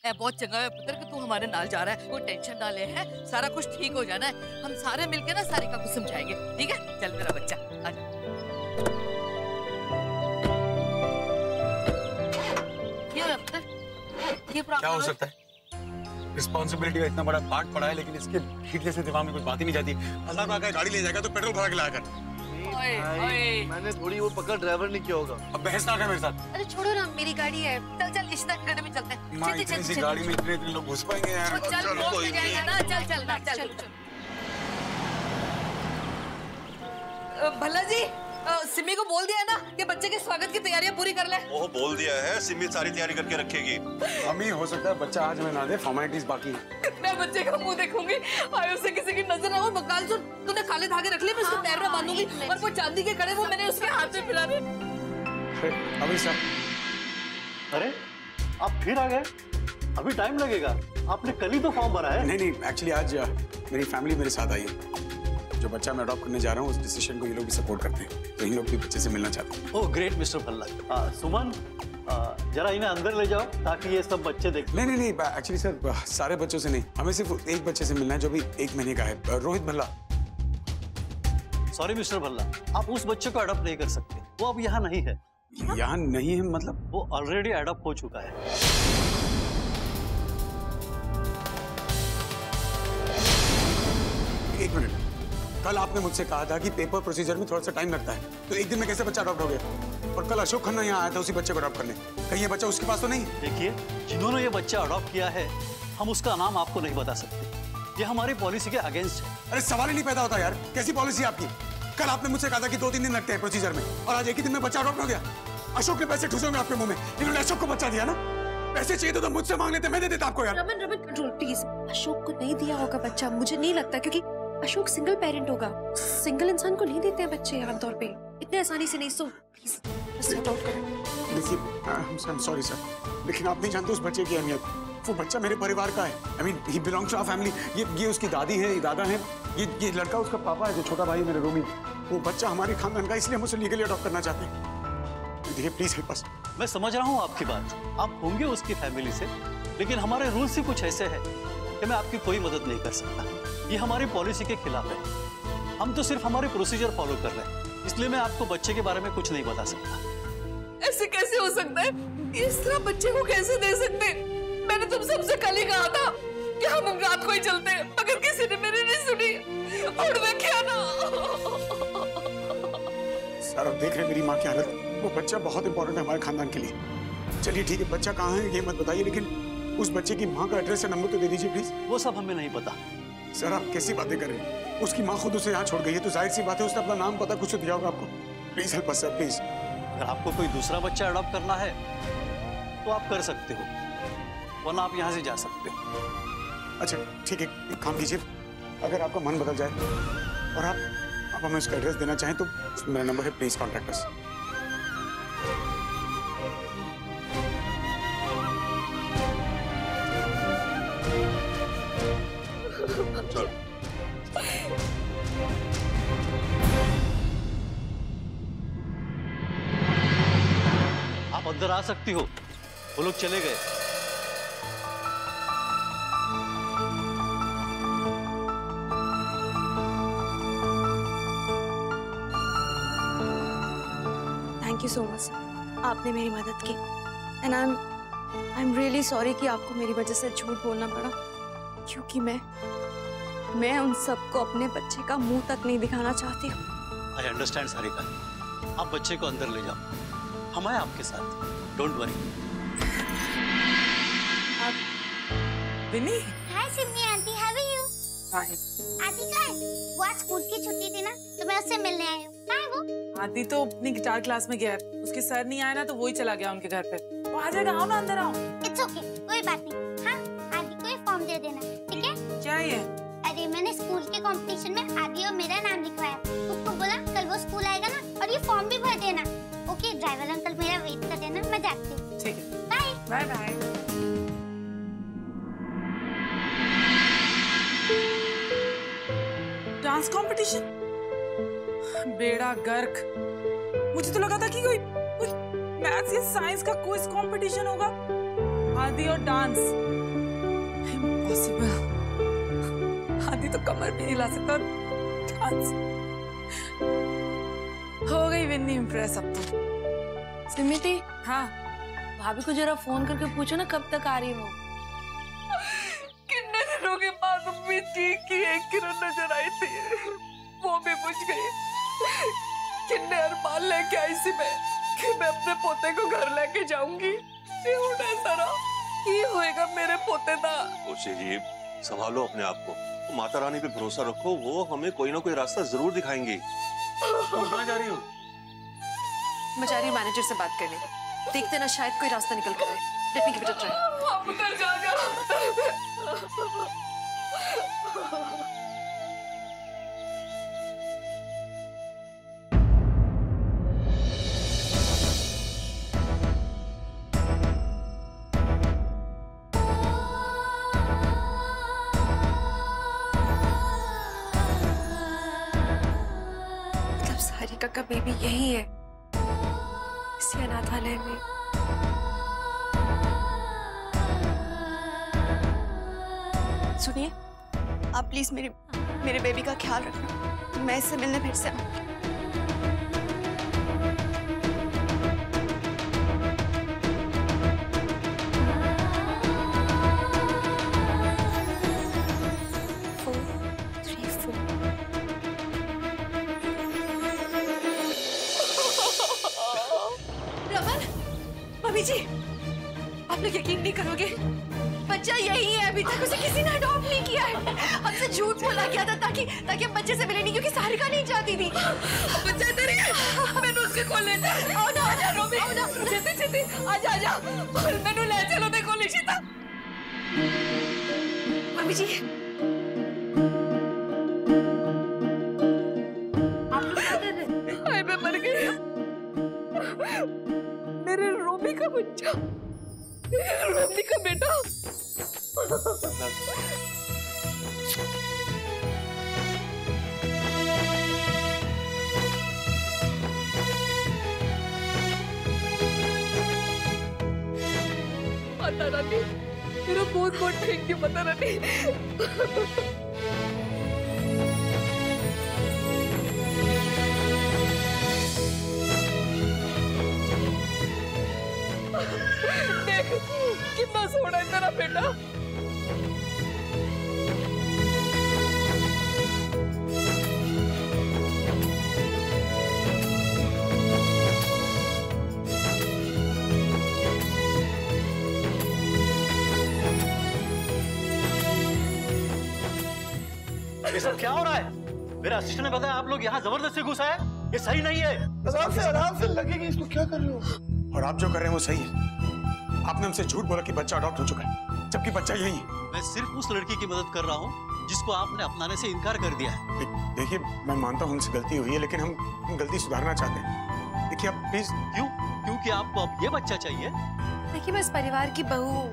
बहुत चंगा है पुत्र कि तू हमारे नाल जा रहा है। कोई टेंशन ना ले, है सारा कुछ ठीक हो जाना है। हम सारे मिलके ना सारिका को समझाएंगे, ठीक है? चल मेरा बच्चा आजा। ये क्या हो सकता है? रिस्पॉन्सिबिलिटी का इतना बड़ा पार्ट पड़ा है, लेकिन इसके ठीकने से दिमाग में कुछ बात ही नहीं जाती। 1000 रुपए का गाड़ी ले जाएगा तो पेट्रोल भरा के लाया कर। मैंने थोड़ी वो पकड़ ड्राइवर ने किया होगा। अब बहस ना कर मेरे साथ। अरे छोड़ो ना, मेरी गाड़ी है। चल चल रिश्ता करने में चलते हैं। माँ इतनी सी गाड़ी में इतने लोग घुस पाएंगे यार? चल जाएगा ना, चल चल ना चल। भल्ला जी, सिमी को बोल दिया है ना कि बच्चे के स्वागत की तैयारियां पूरी कर ले। ओह बोल दिया है, सिमी सारी तैयारी करके रखेगी। अम्मी हो सकता है बच्चा आज में ना दे, फॉर्मेलिटीज बाकी है। मैं बच्चे का मुंह देखूंगी, आयो से किसी की नजर ना हो। बकाल सुन, तूने काले धागे रख लिए, मैं उसको पैर में बांधूंगी और वो चांदी के कड़े वो मैंने उसके हाथ में फिरा दे। अभी सर, अरे आप फिर आ गए? अभी टाइम लगेगा, आपने कल ही तो फॉर्म भरा है। नहीं, एक्चुअली आज मेरी फैमिली मेरे साथ आई है। जो बच्चा मैं अडॉप्ट करने जा रहा हूँ उस डिसीजन को ये लोग भी सपोर्ट करते हैं, तो इन लोग भी बच्चे से मिलना चाहते हैं। Oh great mister Bhalla. Suman, जरा इन्हें अंदर ले जाओ ताकि ये सब बच्चे देखें। नहीं, एक्चुअली सर सारे बच्चों से नहीं, हमें सिर्फ एक बच्चे से मिलना है जो भी 1 महीने का है, रोहित भल्ला। सॉरी मिस्टर भल्ला, आप उस बच्चे को अडॉप्ट नहीं कर सकते, वो अब यहाँ नहीं है। यहाँ नहीं है मतलब? वो ऑलरेडी अडॉप्ट हो चुका है। एक मिनट, कल आपने मुझसे कहा था कि पेपर प्रोसीजर में थोड़ा सा टाइम लगता है, तो एक दिन में कैसे बच्चा अडॉप्ट हो गया? और कल अशोक खन्ना यहाँ आया था उसी बच्चे को अडॉप्ट करने, कहीं ये बच्चा उसके पास तो नहीं? देखिए, जिन्होंने ये बच्चा अडॉप्ट किया है, हम उसका नाम आपको नहीं बता सकते, ये हमारी पॉलिसी के अगेंस्ट है। अरे सवाल ही नहीं पैदा होता यार, कैसी पॉलिसी आपकी? कल आपने मुझसे कहा था कि 2-3 दिन लगते हैं प्रोसीजर में, और आज एक ही दिन में बच्चा अडॉप्ट हो गया। अशोक ने पैसे ठूसे होंगे आपके मुंह में, इन्होंने अशोक को बच्चा दिया ना। पैसे चाहिए तो मुझसे मांग लेते, मैं दे देता आपको यार। Raman control please. अशोक को नहीं दिया होगा बच्चा, मुझे नहीं लगता, क्योंकि अशोक सिंगल पेरेंट होगा। सिंगल इंसान को नहीं देते हैं बच्चे आमतौर पे इतने आसानी से नहीं। सो प्लीज सॉर्ट आउट करें। देखिए, आई एम सॉरी सर, लेकिन आप नहीं जानते उस बच्चे की अहमियत। वो बच्चा मेरे परिवार का है, I mean he belongs to our family. ये उसकी दादी है, ये दादा है, ये लड़का उसका पापा है, जो छोटा भाई मेरे रोमी। वो बच्चा हमारे खानदान का, इसलिए हम उसे लीगली अडॉप्ट करना चाहते हैं। देखिए प्लीज हेल्प अस। मैं समझ रहा हूँ आपकी बात, आप होंगे उसकी फैमिली से, लेकिन हमारे रूल्स ही कुछ ऐसे हैं कि मैं आपकी कोई मदद नहीं कर सकता। ये हमारी पॉलिसी के खिलाफ है। हम तो सिर्फ हमारे प्रोसीजर फॉलो कर रहे हैं, इसलिए मैं आपको बच्चे के बारे में कुछ नहीं बता सकता। ऐसे कैसे हो सकता है? इस तरह बच्चे को कैसे दे सकते? मैंने तुम सबसे कल ही कहा था कि हम रात को ही चलते हैं, मगर किसी ने मेरी नहीं सुनी और मैं क्या ना। सर अब देख रहे मेरी माँ की हालत, वो बच्चा बहुत इंपॉर्टेंट है हमारे खानदान के लिए। चलिए ठीक है, बच्चा कहाँ है ये मत बताइए, लेकिन उस बच्चे की माँ का एड्रेस या नंबर तो दे दीजिए प्लीज। वो सब हमें नहीं पता। सर आप कैसी बातें कर रहे हैं? उसकी माँ खुद उसे यहाँ छोड़ गई है, तो जाहिर सी बात है उसने अपना नाम पता कुछ तो दिया होगा आपको। Please help us sir, please. अगर आपको कोई दूसरा बच्चा अडॉप्ट करना है तो आप कर सकते हो, वरना आप यहाँ से जा सकते हो। अच्छा ठीक है, एक काम कीजिए, अगर आपका मन बदल जाए और आप हमें उसका एड्रेस देना चाहें तो मेरा नंबर है, प्लीज कॉन्टैक्ट अस। आप अंदर आ सकती हो, वो लोग चले गए। थैंक यू सो मच, आपने मेरी मदद की। And I am really sorry कि आपको मेरी वजह से झूठ बोलना पड़ा, क्योंकि मैं उन सबको अपने बच्चे का मुंह तक नहीं दिखाना चाहती हूँ। आई अंडरस्टैंड सारिका, आप बच्चे को अंदर ले जाओ, हम हैं आपके साथ, don't worry. Vinni, hi Simi aunty, how are you? Hi. Aadi कहाँ है? वो आज स्कूल की छुट्टी थी ना, तो मैं उससे मिलने आई हूँ। कहाँ है वो? आदि तो अपनी गिटार क्लास में गया है, उसके सर नहीं आया ना तो वो ही चला गया उनके घर पे। वो आ जाएगा, आओ ना अंदर आओ। इट्स ओके, कोई बात नहीं। हाँ, आदि को ये फॉर्म दे देना, ठीक है? क्या ये? अरे मैंने स्कूल के कंपटीशन में आदि और मेरा नाम लिखवाया, उसको बोला कल वो स्कूल आएगा ना और ये फॉर्म भी भर देना। ओके, ड्राइवर अंकल मेरा वेट कर देना, मैं जाती हूँ। ठीक है, bye bye bye. Dance competition? बेड़ा गर्क, मुझे तो लगा था कि कोई मैथ्स या साइंस का क्विज कंपटीशन होगा। आदि और डांस इम्पॉसिबल। आदि तो कमर भी नहीं ला सकता, डांस। हो गई विन्नी इम्प्रेस अब तो। सिमिति, हाँ भाभी को जरा फोन करके पूछो ना कब तक आ रही हो। कितने दिनों के बाद उम्मीद की एक किरण नजर आई थी, वो भी बुझ गई। कितने अरमान लेके आई सी मैं कि मैं अपने पोते को घर लेके जाऊंगी। ये होएगा मेरे पोते दा। खुशी जी, संभालो अपने आप को, माता रानी पे भरोसा रखो, वो हमें कोई ना कोई रास्ता जरूर दिखाएंगी। कहाँ जा रही हो? मैं जा रही हूँ मैनेजर से बात करने, देखते ना शायद कोई रास्ता निकल कर आए। Let me give it a try. हम उधर जाएगा। मतलब सारिका का बेबी यही है इसी अनाथालय में। सुनिए, आप प्लीज मेरे बेबी का ख्याल रखना। मैं इससे मिलने फिर से आऊंगी। मम्मी जी, आप लोग यकीन नहीं करोगे, बच्चा यही है। अभी तक उसे किसी ने अडॉप्ट नहीं किया है। हमसे झूठ बोला गया था ताकि हम बच्चे से मिले नहीं, क्योंकि सारिका नहीं चाहती थी। बच्चा इधर ही है, मैंने उसके खोल ले। आओ ना, आजा रोमी, आओ ना, छेती, आजा। मैंने ले चलो, देखो लिशिता। मम्मी जी, आप लोग क्या कर रहे हैं? हाय, मैं मर गई। मेरे रोमी का बच्चा, रोमी का बेटा। माता रानी, मेरा बहुत बहुत थैंक यू माता रानी। देख कितना सोना है तेरा बेटा। ये सब क्या हो रहा है? मेरा असिस्टेंट ने बताया आप लोग यहाँ जबरदस्ती घुसा है, ये सही नहीं है। आराम से लगेगी इसको, क्या कर रहे हो? और आप जो कर रहे हैं वो सही है। आपने हमसे झूठ बोला कि बच्चा अडॉप्ट हो चुका है, जबकि बच्चा यही है। मैं सिर्फ उस लड़की की मदद कर रहा हूँ जिसको आपने अपनाने से इनकार कर दिया है। देखिए, मैं मानता हूँ उनसे गलती हुई है, लेकिन हम गलती सुधारना चाहते हैं। देखिए आप प्लीज। क्यों? क्योंकि आपको अब ये बच्चा चाहिए। देखिए, मैं इस परिवार की बहू हूँ।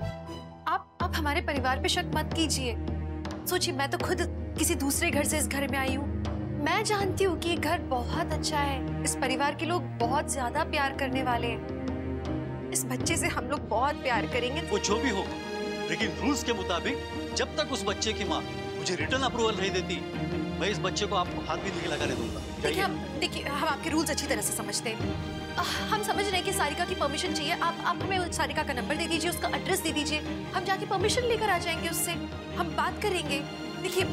आप हमारे परिवार पे शक मत कीजिए। सोचिए, मैं तो खुद किसी दूसरे घर से इस घर में आई हूँ। मैं जानती हूँ कि ये घर बहुत अच्छा है। इस परिवार के लोग बहुत ज्यादा प्यार करने वाले हैं। इस बच्चे से हम लोग बहुत प्यार करेंगे। वो जो भी हो, लेकिन रूल्स के मुताबिक जब तक उस बच्चे की माँ मुझे रिटर्न अप्रूवल नहीं देती, मैं इस बच्चे को आपको हाथ भी नहीं लगाने दूंगा। देखिए, हम आपके रूल्स अच्छी तरह से समझते हैं। हम समझ रहे हैं कि सारिका की परमिशन चाहिए। आप हमें सारिका का नंबर दे दीजिए, उसका एड्रेस दे दीजिए, हम जाके परमिशन लेकर आ जाएंगे उससे। हम बात करेंगे। देखिए,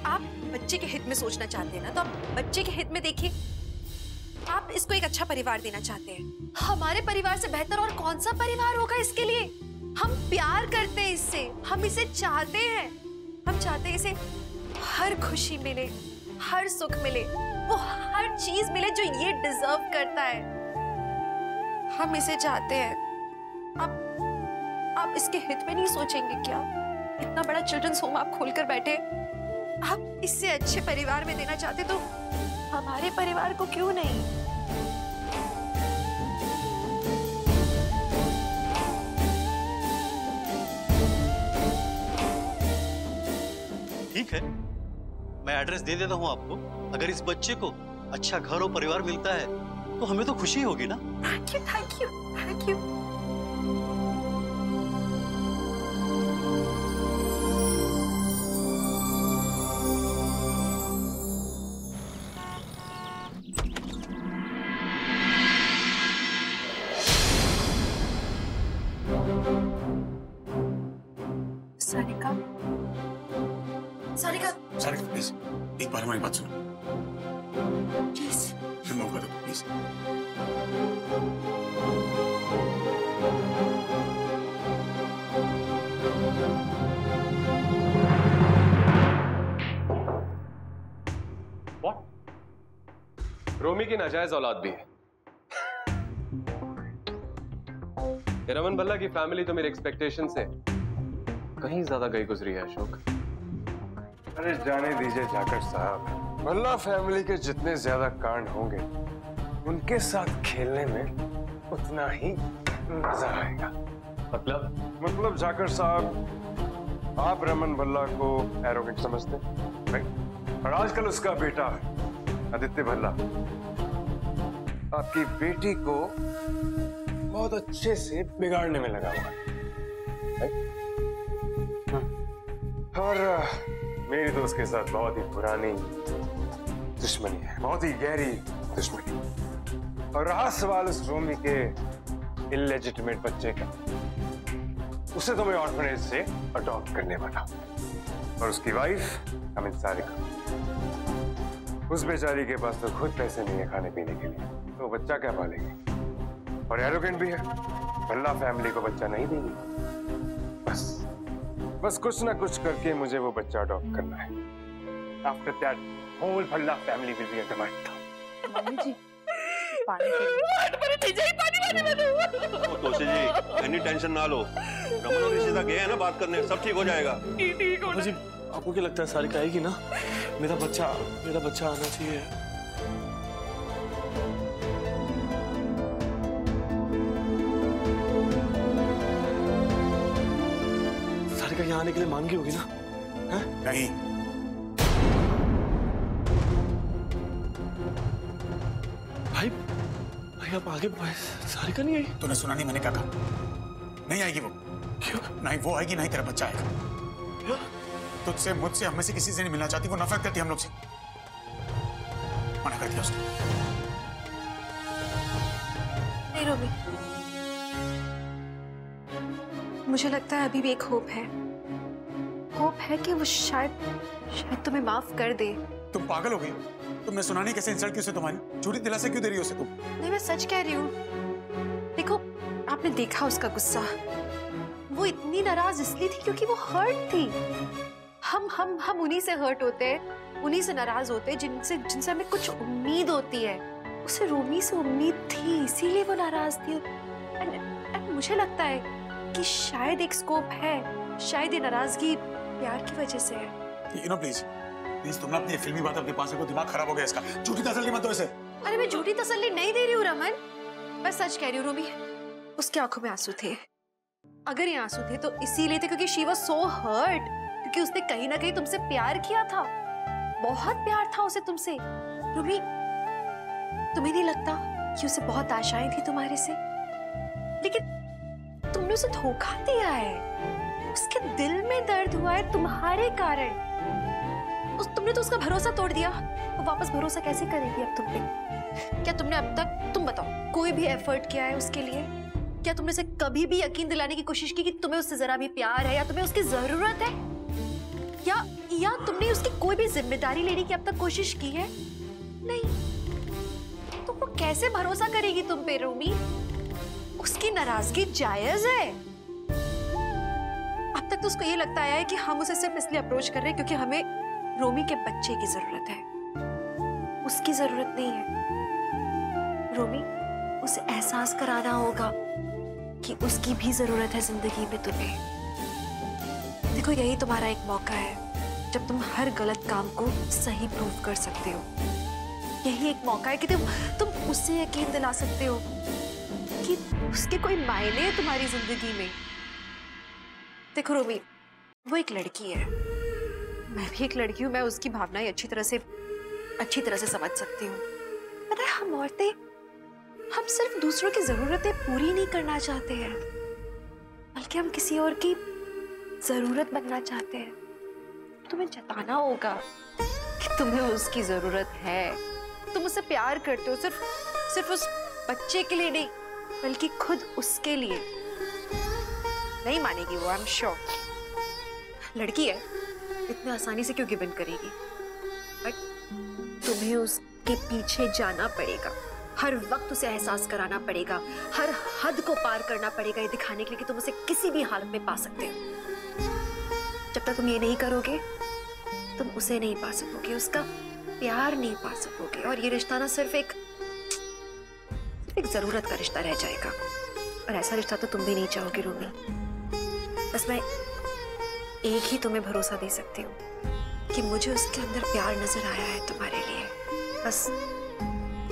आप बच्चे के हित में सोचना चाहते हैं ना, तो आप बच्चे के हित में देखिए। आप इसको एक अच्छा परिवार देना चाहते हैं। हमारे परिवार से बेहतर और कौन सा परिवार होगा इसके लिए? हम प्यार करते हैं इससे, हम इसे चाहते हैं। हम चाहते हैं इसे हर खुशी मिले, हर सुख मिले, वो हर चीज मिले जो ये डिजर्व करता है। हम इसे चाहते हैं। आप इसके हित में नहीं सोचेंगे क्या? इतना बड़ा चिल्ड्रंस होम आप खोलकर बैठे, आप इससे अच्छे परिवार में देना चाहते तो हमारे परिवार को क्यों नहीं? ठीक है, मैं एड्रेस दे देता हूँ आपको। अगर इस बच्चे को अच्छा घर और परिवार मिलता है तो हमें तो खुशी होगी ना। Thank you, thank you, thank you. Sarika, Sarika, Sarika please एक बार हमारी बात सुनो प्लीज। मौका दो प्लीज। रोमी की नाजायज औलाद भी है। रमन भल्ला की फैमिली तो मेरे एक्सपेक्टेशन से कहीं ज्यादा गई गुजरी है अशोक। अरे जाने दीजिए जाकर साहब, भल्ला फैमिली के जितने ज्यादा कांड होंगे उनके साथ खेलने में उतना ही मजा आएगा। मतलब जाकर साहब, आप रमन भल्ला को एरोगेंट समझते हैं, और आजकल उसका बेटा आदित्य भल्ला आपकी बेटी को बहुत अच्छे से बिगाड़ने में लगा हुआ है। और मेरी तो उसके साथ बहुत ही पुरानी दुश्मनी है, बहुत ही गहरी दुश्मनी। और रहा सवाल उस रोमी के इलेजिटिमेट बच्चे का, उसे तो मैं ऑर्फनेज से अडॉप्ट करने वाला हूं। और उसकी वाइफ अमित सारिका, उस बेचारी के पास तो खुद पैसे नहीं है खाने पीने के लिए, तो बच्चा क्या पालेगी? और एरोगेंट भी है, भल्ला फैमिली को बच्चा नहीं देगी। बस कुछ ना कुछ करके मुझे वो बच्चा अडॉप्ट करना है। After that whole Bhalla family will be under my thumb. Mummy ji पानी तोशी जी एनी टेंशन ना लो, रमन और ऋषिता गए हैं ना बात करने, सब ठीक हो जाएगा। जी आपको क्या लगता है सारिका आएगी ना? मेरा बच्चा आना चाहिए। सारिका यहाँ आने के लिए मान गई होगी ना? है? नहीं। भाई आप आगे, सारिका नहीं आई? तूने सुना नहीं मैंने क्या कहा? नहीं आएगी वो। क्यों? नहीं वो आएगी, नहीं तेरा बच्चा आएगा। तुझसे, मुझसे, हमें से किसी से नहीं मिलना चाहती, वो नफरत करती है हम लोग से। मना कर दिया उसने। नहीं रोमी, मुझे लगता है अभी भी एक होप है कि वो शायद तुम्हें माफ कर दे। तुम पागल हो गई? तुमने सुना नहीं कैसे इंसल्ट की उसे तुम्हारी? झूठी दिलासे क्यों दे रही हो उसे तुम? नहीं मैं सच कह रही हूँ। देखो आपने देखा उसका गुस्सा, वो इतनी नाराज इसलिए थी क्योंकि वो हर्ट थी। हम उन्हीं से हर्ट होते हैं, उन्हीं से नाराज होते हैं जिनसे हमें कुछ उम्मीद होती है। उसे रोमी से उम्मीद थी, इसीलिए वो नाराज थी। एंड मुझे लगता है कि शायद एक स्कोप है, शायद ये नाराजगी प्यार की वजह से है। यू नो प्लीज तुम ना अपनी फिल्मी बात अपने पास रखो, दिमाग खराब हो गया इसका। झूठी तसल्ली मत दो इसे। अरे मैं झूठी तसल्ली नहीं दे रही हूँ रमन, मैं सच कह रही हूँ। रोमी, उसकी आंखों में आंसू थे। अगर ये आंसू थे तो इसीलिए थे क्योंकि शी वाज सो हर्ट, क्योंकि उसने कहीं ना कहीं तुमसे प्यार किया था, बहुत प्यार था उसे तुमसे। रोमी, तुम्हें नहीं लगता कि उसे बहुत आशाएं थी तुम्हारे से? लेकिन तुमने उसे धोखा दिया है, उसके दिल में दर्द हुआ है तुम्हारे कारण। तुमने तो उसका भरोसा तोड़ दिया, वो वापस भरोसा कैसे करेगी अब तुम पे? क्या तुमने अब तक, तुम बताओ, कोई भी एफर्ट किया है उसके लिए? क्या तुमने उसे कभी भी यकीन दिलाने की कोशिश की कि तुम्हें उससे जरा भी प्यार है या तुम्हें उसकी जरूरत है? या तुमने उसकी कोई भी जिम्मेदारी लेने की अब तक कोशिश की है? नहीं। तो वो कैसे भरोसा करेगी तुम पे रोमी? उसकी नाराजगी जायज है। अब तक तो उसको ये लगता है कि हम उसे सिर्फ इसलिए अप्रोच कर रहे हैं क्योंकि हमें रोमी के बच्चे की जरूरत है, उसकी जरूरत नहीं है। रोमी, उसे एहसास कराना होगा कि उसकी भी जरूरत है जिंदगी में तुम्हें। देखो यही तुम्हारा एक मौका है जब तुम हर गलत काम को सही प्रूव कर सकते हो। यही एक मौका है कि तुम उससे यकीन दिला सकते हो कि उसके कोई मायने है तुम्हारी जिंदगी में। देखो रोमी, वो एक लड़की है, मैं भी एक लड़की हूँ, मैं उसकी भावनाएं अच्छी तरह से समझ सकती हूँ। पता है, हम औरतें, हम सिर्फ दूसरों की जरूरतें पूरी नहीं करना चाहते हैं, बल्कि हम किसी और की जरूरत बनना चाहते हैं। तुम्हें जताना होगा कि तुम्हें उसकी जरूरत है, तुम उससे प्यार करते हो, सिर्फ उस बच्चे के लिए नहीं, बल्कि खुद उसके लिए। नहीं मानेगी वो, आई एम श्योर। लड़की है, इतने आसानी से क्यों गिव इन करेगी? बट तुम्हें उसके पीछे जाना पड़ेगा, हर वक्त उसे एहसास कराना पड़ेगा, हर हद को पार करना पड़ेगा ये दिखाने के लिए कि तुम उसे किसी भी हालत में पा सकते हो। जब तक तुम ये नहीं करोगे तुम उसे नहीं पा सकोगे, उसका प्यार नहीं पा सकोगे, और ये रिश्ता ना सिर्फ एक जरूरत का रिश्ता रह जाएगा। और ऐसा रिश्ता तो तुम भी नहीं चाहोगे रूमी। बस मैं एक ही तुम्हें भरोसा दे सकती हूँ कि मुझे उसके अंदर प्यार नजर आया है तुम्हारे लिए। बस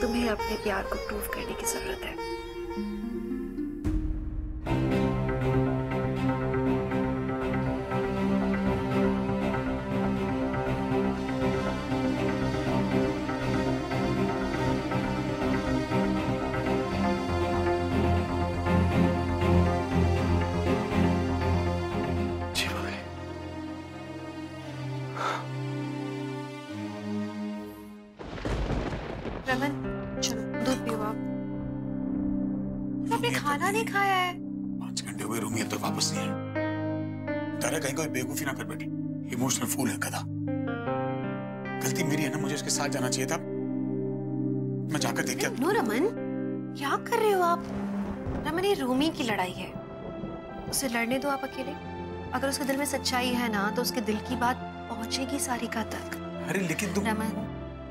तुम्हें अपने प्यार को प्रूव करने की जरूरत है। रमन, चलो दूध पियो आप। आपने खाना नहीं खाया है। 5 घंटे हुए, रूमी अब तक वापस नहीं आया। तारा कहीं कोई बेवकूफी ना कर बैठी, इमोशनल फूल है गधा। गलती मेरी है ना, मुझे उसके साथ जाना चाहिए था। मैं जाकर देख के। नो रमन, क्या कर रहे हो आप? रमन, ये रूमी की लड़ाई है, उसे लड़ने दो आप अकेले। अगर उसके दिल में सच्चाई है ना तो उसके दिल की बात पहुंचेगी सारिका तक। अरे लेकिन तुम। रमन,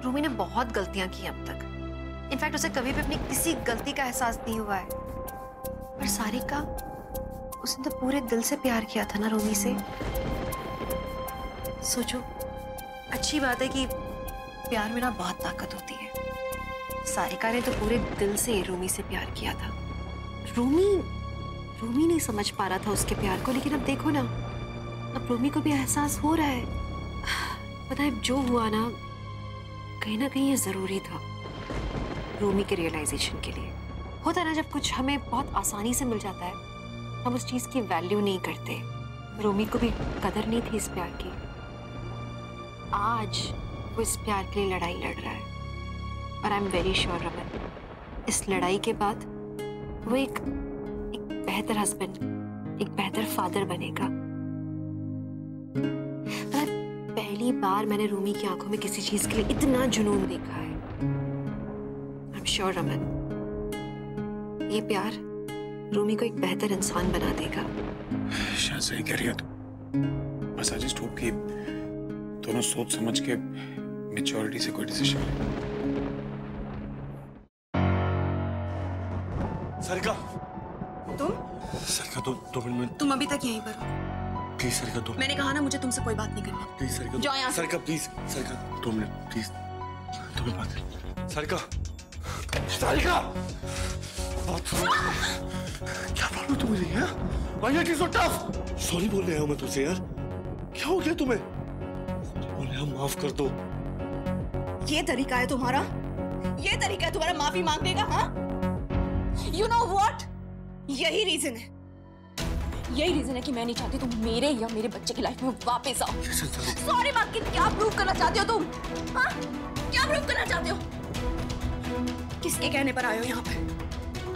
रूमी ने बहुत गलतियां की अब तक। इनफैक्ट उसे कभी भी अपनी किसी गलती का एहसास नहीं हुआ है। पर सारिका, उसने तो पूरे दिल से प्यार किया था ना रूमी से। सोचो, अच्छी बात है कि प्यार में ना बहुत ताकत होती है। सारिका ने तो पूरे दिल से रूमी से प्यार किया था। रूमी नहीं समझ पा रहा था उसके प्यार को, लेकिन अब देखो ना, अब रूमी को भी एहसास हो रहा है। पता है, जो हुआ ना कहीं ये जरूरी था रूमी के रियलाइजेशन के लिए। होता है ना, जब कुछ हमें बहुत आसानी से मिल जाता है हम उस चीज की वैल्यू नहीं करते। रूमी को भी कदर नहीं थी इस प्यार की। आज वो इस प्यार के लिए लड़ाई लड़ रहा है, और आई एम वेरी श्योर रमन, इस लड़ाई के बाद वो एक बेहतर हस्बैंड, एक बेहतर फादर बनेगा। पहली बार मैंने रूमी की आंखों में किसी चीज के लिए इतना जुनून देखा है। आई एम श्योर रमन, ये प्यार रूमी को एक बेहतर इंसान बना देगा। शायद सही कह रही है तू। बस आई जस्ट होप कि दोनों सोच समझ के मैच्योरिटी से कोई डिसीजन ले। सारिका, तुम 2 मिनट में। तुम अभी तक यहीं पर हो। Please Sarika, 2 minute. मैंने कहा ना, मुझे तुमसे कोई बात नहीं करनी। प्लीज सारिका, जाओ यहाँ से। Sarika please, Sarika 2 minute please. 2 minute बात। सारिका, सारिका, क्या प्रॉब्लम तुम्हें नहीं है? Why are you so tough? Sorry बोल रहा हूँ मैं तुझसे यार। क्या हो गया तुम्हें? बोल रहा हूँ माफ कर दो। ये तरीका है तुम्हारा? ये तरीका है तुम्हारा माफी मांगने का? हाँ? You know what? यही रीजन है कि मैं नहीं चाहती तुम मेरे या मेरे बच्चे की लाइफ में वापस आओ। सॉरी माँ, क्या प्रूव करना चाहते हो तुम? हाँ? क्या प्रूव करना चाहते हो? किसके कहने पर आए हो यहाँ पर?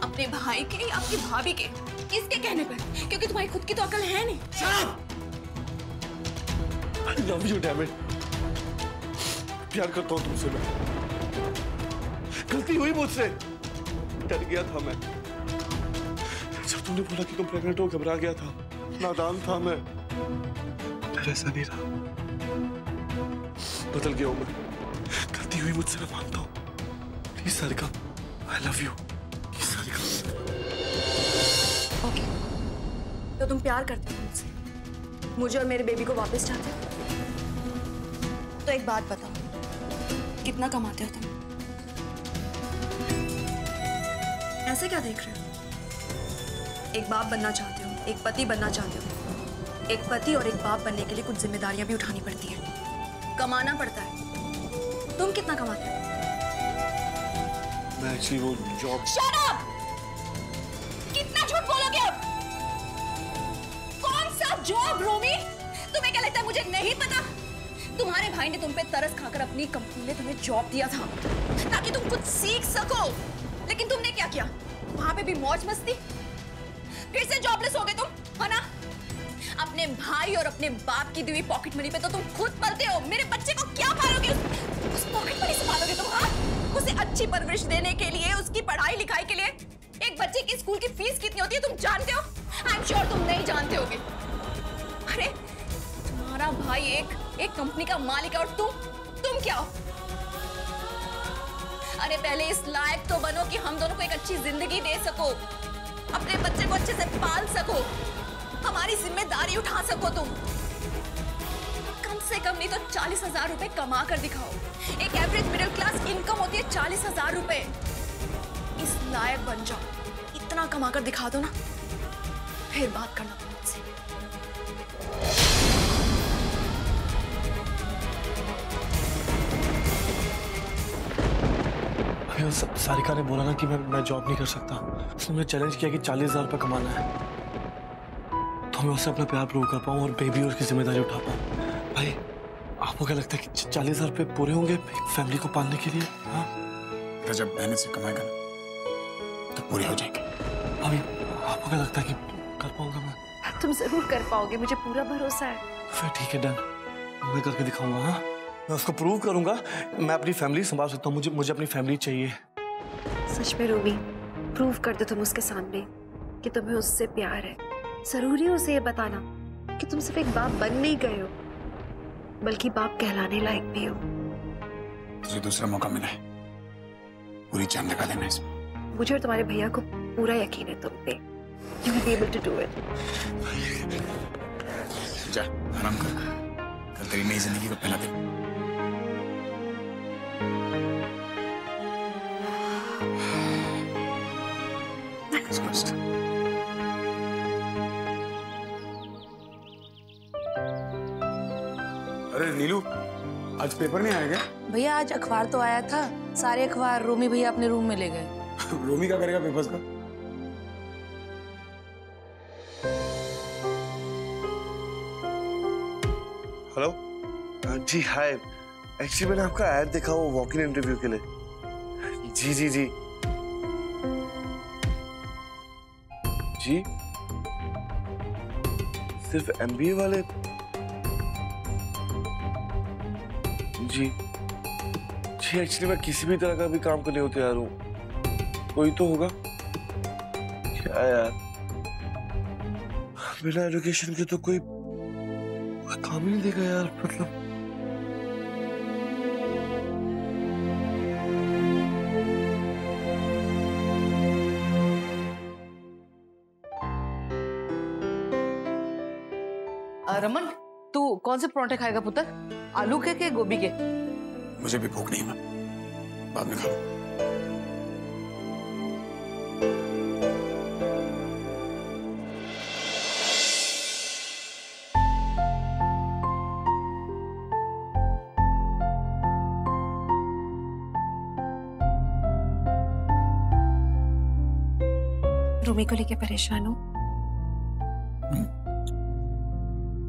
अपने भाई के या आपकी भाभी के? किसके कहने पर? क्योंकि तुम्हारी खुद की तो अकल है नहीं। I love you, damn it. प्यार करता हूँ तुमसे मैं। गलती हुई मुझसे, डर गया था मैं। जब तुमने बोला कि तुम प्रेग्नेंट हो, घबरा गया था, नादान था मैं। पर ऐसा नहीं रहा, बदल गया हूँ मैं। गलती हुई मुझसे, मैं मानता हूँ। Please Sarika, I love you. Please Sarika. Okay, तो तुम प्यार करते हो मुझसे, मुझे और मेरे बेबी को वापस चाहते हो? तो एक बात बताओ, कितना कमाते हो तुम? ऐसे क्या देख रहे हो? एक बाप बनना चाहते हो, एक पति बनना चाहते हो। एक पति और एक बाप बनने के लिए कुछ जिम्मेदारियां भी उठानी पड़ती है, कमाना पड़ता है। तुम कितना कमाते हो? मैं एक्चुअली वो जॉब। Shut up! कितना झूठ बोलोगे अब? कौन सा जॉब रोमी? तुम्हें क्या लगता है मुझे नहीं पता? तुम्हारे भाई ने तुम पे तरस खाकर अपनी कंपनी में तुम्हें जॉब दिया था ताकि तुम कुछ सीख सको, लेकिन तुमने क्या किया? वहां पे भी मौज मस्ती, फिर से जॉबलेस हो गए तुम, है ना? अपने भाई और अपने बाप की दी हुई पॉकेट मनी पे तो तुम खुद पलते हो। मेरे बच्चे को क्या पालोगे? उस पॉकेट मनी से पालोगे तुम? हाँ, उसे अच्छी परवरिश देने के लिए, उसकी पढ़ाई लिखाई के लिए। एक बच्चे की स्कूल की फीस कितनी होती है तुम जानते हो? आई एम श्योर तुम नहीं जानते होगे। अरे तुम्हारा भाई एक कंपनी का मालिक है और तुम क्या हो? अरे पहले इस लायक तो बनो कि हम दोनों को एक अच्छी जिंदगी दे सको, अपने बच्चे को अच्छे से पाल सको, हमारी जिम्मेदारी उठा सको। तुम कम से कम नहीं तो 40,000 रुपए कमा कर दिखाओ। एक एवरेज मिडिल क्लास इनकम होती है 40,000 रुपए। इस लायक बन जाओ, इतना कमा कर दिखा दो ना, फिर बात करना मुझसे। सारिका ने बोला ना कि मैं जॉब नहीं कर सकता। उसने मुझे चैलेंज किया कि 40,000 रुपये कमाना है तो मैं उससे अपना प्यार प्रूव कर पाऊँ और बेबी और उसकी जिम्मेदारी उठा पाऊँ। भाई आपको क्या लगता है कि 40,000 रुपये पूरे होंगे फैमिली को पालने के लिए? हाँ, जब मेहनत से कमाएगा ना तो पूरे हो जाएंगे। अभी आपको क्या लगता है कि कर पाऊंगा मैं? तुम जरूर कर पाओगे, मुझे पूरा भरोसा है। फिर ठीक है, डन, मैं करके दिखाऊंगा। हाँ, मैं उसको प्रूव करूंगा मैं अपनी फैमिली संभाल सकता हूँ। मुझे अपनी फैमिली चाहिए। सच में रूबी, प्रूव कर दो तुम उसके सामने कि तुम्हें उससे प्यार है। जरूरी है उसे ये बताना कि तुम सिर्फ एक बाप बन नहीं गए हो, बल्कि बाप कहलाने लायक भी हो। तुझे दूसरा मौका मिला है, पूरी जान लगा देना इसमें। मुझे और तुम्हारे भैया को पूरा यकीन है तुम पे। You will be able to do it. जा आराम कर, कल तेरी नई जिंदगी का पहला दिन। अरे नीलू, आज पेपर नहीं आया क्या? भैया आज अखबार तो आया था, सारे अखबार रोमी भैया अपने रूम में ले गए। रोमी क्या करेगा पेपर्स का? हेलो जी, हाय। एक्चुअली मैंने आपका ऐड देखा वो वॉक इन इंटरव्यू के लिए। जी जी जी जी, सिर्फ एमबीए वाले? जी जी, एक्चुअली मैं किसी भी तरह का भी काम करने को तैयार हूँ। कोई तो होगा क्या यार, बिना एजुकेशन के तो कोई काम ही नहीं देगा यार। मतलब रमन, तू कौन से पराठे खाएगा पुत्र? आलू के गोभी के? मुझे भी भूख नहीं है, मैं बाद में खा लूं। रूमी को लेके परेशान हो?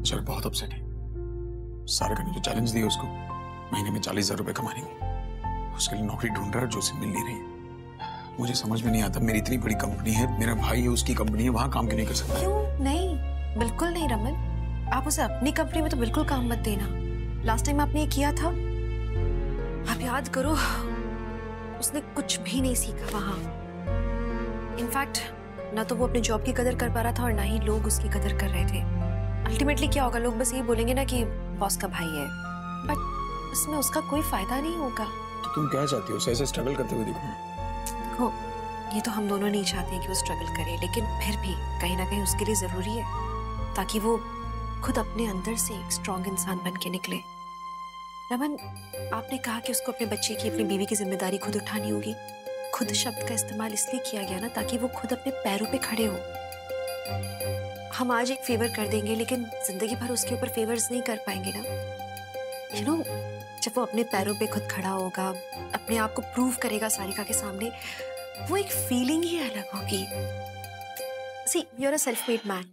चल बहुत अपसेट है। सारिका ने जो चैलेंज दिया उसको, महीने में 40,000 रुपए कमाने की, उसके लिए नौकरी ढूंढ रहा है जो उसे मिल नहीं रही। मुझे समझ में नहीं आता, मेरी इतनी बड़ी कंपनी है, मेरा भाई है, उसकी कंपनी है, वहां काम क्यों नहीं कर सकता? क्यों नहीं? बिल्कुल नहीं रमन, आप उसे अपनी कंपनी में तो बिल्कुल काम मत देना। लास्ट टाइम आपने ये किया था, आप याद करो, उसने कुछ भी नहीं सीखा वहां। इनफैक्ट ना तो वो अपने जॉब की कदर कर पा रहा था और ना ही लोग उसकी कदर कर रहे थे। अल्टीमेटली क्या होगा, लोग बस ये बोलेंगे ना कि बॉस का भाई है, बट इसमें उसका कोई फायदा नहीं होगा। तो तुम क्या चाहती हो, उसे ऐसे स्ट्रगल करते हुए देखो? देखो, ये तो हम दोनों नहीं चाहते कि वो स्ट्रगल करे, लेकिन फिर भी कहीं ना कहीं उसके लिए जरूरी है ताकि वो खुद अपने अंदर से एक स्ट्रॉन्ग इंसान बन के निकले। रमन, आपने कहा कि उसको अपने बच्चे की, अपनी बीवी की जिम्मेदारी खुद उठानी होगी। खुद शब्द का इस्तेमाल इसलिए किया गया ना ताकि वो खुद अपने पैरों पे खड़े हो। हम आज एक फेवर कर देंगे लेकिन जिंदगी भर उसके ऊपर फेवर्स नहीं कर पाएंगे ना। यू नो, जब वो अपने पैरों पे खुद खड़ा होगा, अपने आप को प्रूव करेगा सारिका के सामने, वो एक फीलिंग ही अलग होगी। See, you are a self made man.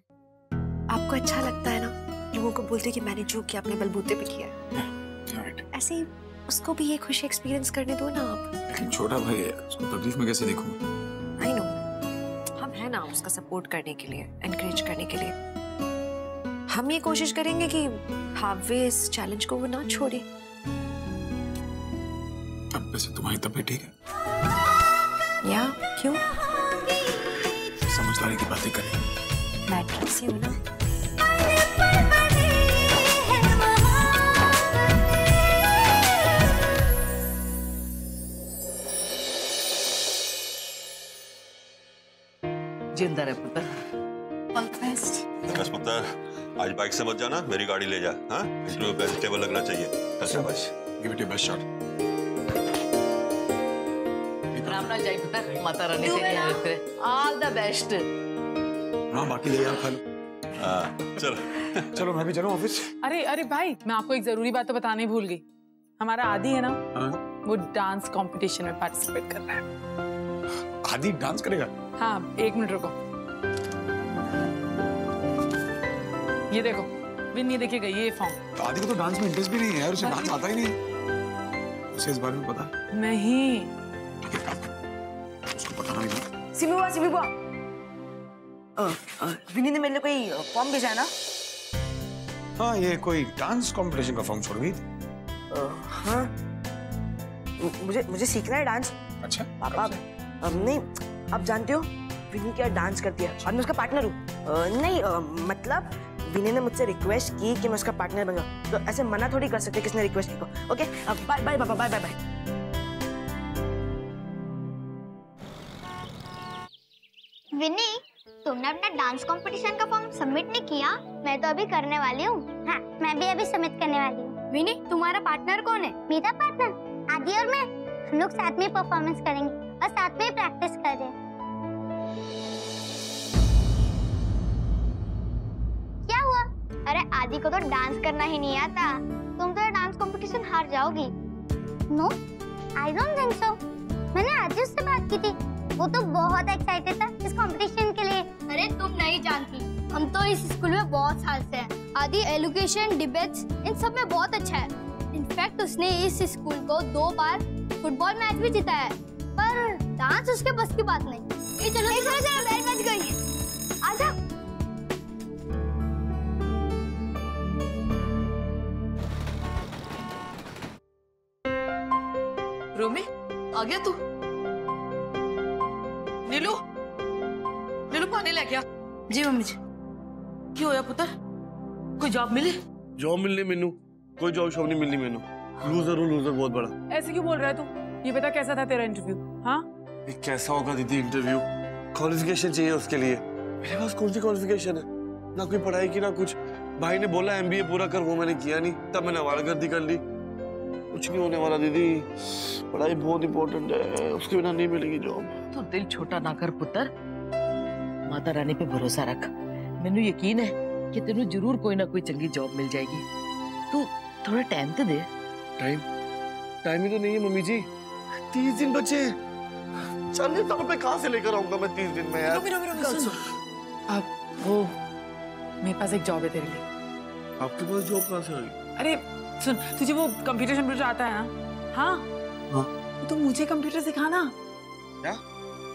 आपको अच्छा लगता है ना लोगों को बोलते कि मैंने जो किया अपने बलबूते पे किया है। ऐसे ही उसको भी ये खुशी एक्सपीरियंस करने दो ना आप। लेकिन छोटा भाई है, उसको तकलीफ में कैसे देखूं? आई नो, हम है ना उसका सपोर्ट करने के लिए, एनकरेज करने के लिए। हम ये कोशिश करेंगे कि हाफवे इस चैलेंज को वो ना छोड़े। अब वैसे तुम्हारी तबीयत ठीक है? या क्यों? समझदारी की बातें करें। मैं ठीक सी हूँ ना। जिंदा रहे पुत्र। बस पुत्र, आज बाइक से मत जाना, मेरी गाड़ी ले जा। हाँ, इंटरव्यू पे स्टेबल लगना चाहिए। बस give it your best shot. Ram ना जाए पुत्र, माता रानी तेरी हेल्प करे। All the best. हाँ, बाकी ले यार खा लो। चलो चलो मैं भी चलूं ऑफिस। अरे अरे भाई, मैं आपको एक जरूरी बात तो बताने भूल गई। हमारा आदि है ना, वो डांस कंपटीशन में पार्टिसिपेट कर रहा है। आदि डांस करेगा? हाँ, 1 मिनट रुको। ये देखो विन्नी, देखिए गई ये फॉर्म। आदि को तो डांस में इंटरेस्ट भी नहीं है यार, उसे डांस आता ही नहीं है। उसे इस बारे में पता नहीं? ठीक है, उसको पता नहीं। सिमी बुआ, विनी ने मेरे लिए कोई फॉर्म भेजा है ना? हाँ, ये कोई डांस कंपटीशन का फॉर्म छोड़ गई थी। हाँ, मुझे सीखना है डांस। अच्छा पापा, नहीं आप जानते हो विनी क्या डांस करती है और मैं उसका पार्टनर हूँ। नहीं मतलब विनी ने मुझसे रिक्वेस्ट की कि मैं उसका पार्टनर बन जाऊँ, तो ऐसे मना थोड़ी कर सकते किसने रिक्वेस्ट की को। ओके, बाय बाय पापा, बाय बाय बाय। विनी, तुमने अपना डांस कंपटीशन का फॉर्म सबमिट नहीं किया? मैं तो अभी करने वाली हूँ। हाँ, मैं भी अभी सबमिट करने वाली हूँ। विनी, तुम्हारा पार्टनर कौन है? मेरा पार्टनर आदि और मैं। हम लोग साथ में परफॉर्मेंस करेंगे और साथ में प्रैक्टिस कर रहे हैं। क्या हुआ? अरे आदि को तो डांस करना ही नहीं आता। तुम तो डांस कंपटीशन हार जाओगी। No, I don't think so. मैंने आदि से बात की थी, वो तो बहुत एक्साइटेड था इस कंपटीशन के लिए। अरे तुम नहीं जानती, हम तो इस स्कूल में बहुत साल से हैं। आदि एजुकेशन, डिबेट्स, इन सब में बहुत अच्छा है। इनफैक्ट उसने इस स्कूल को 2 बार फुटबॉल मैच भी जीता है, पर डांस उसके बस की बात नहीं। चलो बेल बज गई, आजा। रोमी, आ गया तू? नीलू, नीलू पानी ले गया। जी मम्मी जी। क्यों होया पुत्र, कोई जॉब मिली? जॉब मिलनी मेनू, कोई जॉब शॉब नहीं मिलनी मेनू। लूजर हूँ, लूजर बहुत बड़ा। ऐसे क्यों बोल रहा है तू? ये बता कैसा था तेरा इंटरव्यू? हाँ, कैसा होगा दीदी इंटरव्यू? क्वालिफिकेशन चाहिए उसके लिए। मेरे पास कौन सी क्वालिफिकेशन है? ना कोई पढ़ाई की ना कुछ। भाई ने बोला MBA पूरा कर, वो मैंने किया नहीं, तब मैंने आवारागर्दी कर ली। कुछ नहीं होने वाला दीदी, पढ़ाई बहुत इंपॉर्टेंट है, उसके बिना नहीं मिलेगी जॉब। तो दिल छोटा ना कर पुत्र, माता रानी पे भरोसा रख। मैंने यकीन है कि तेनू जरूर कोई ना कोई चंगी जॉब मिल जाएगी। तू थोड़ा टाइम तो दे। टाइम ही तो नहीं है मम्मी जी। 30 दिन बचे। 40 रुपए कहाँ से लेकर आऊंगा मैं 30 दिन में यार? अब वो मेरे पास एक जॉब है तेरे लिए। आपके पास जॉब कहाँ से आई? अरे सुन, तुझे वो कंप्यूटर आता है ना? हाँ तो मुझे कंप्यूटर सिखाना। क्या?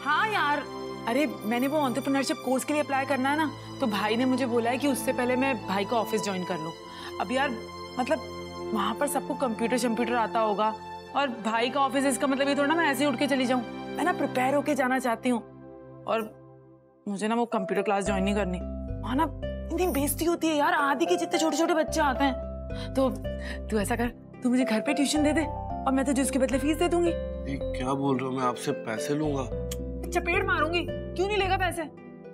हाँ यार, अरे मैंने वो एंटरप्रेन्योरशिप कोर्स के लिए अप्लाई करना है ना, तो भाई ने मुझे बोला है कि उससे पहले मैं भाई का ऑफिस ज्वाइन कर लूँ। अब यार मतलब वहाँ पर सबको कंप्यूटर आता होगा, और भाई का ऑफिस, इसका मतलब ये थोड़ा ना मैं ऐसे ही उठ के चली जाऊँ। मैं ना प्रिपेयर होके जाना चाहती हूँ, और मुझे ना वो कंप्यूटर क्लास ज्वाइन नहीं करनी। वहाँ ना इतनी बेइज्जती होती है यार, आदि के जितने छोटे छोटे बच्चे आते हैं। तो तू ऐसा कर, तू मुझे घर पे ट्यूशन दे दे और मैं तुझे उसके बदले फीस दे दूंगी। क्या बोल रहे हो? मैं आपसे पैसे लूंगा? चपेट मारूंगी। क्यों नहीं लेगा पैसे?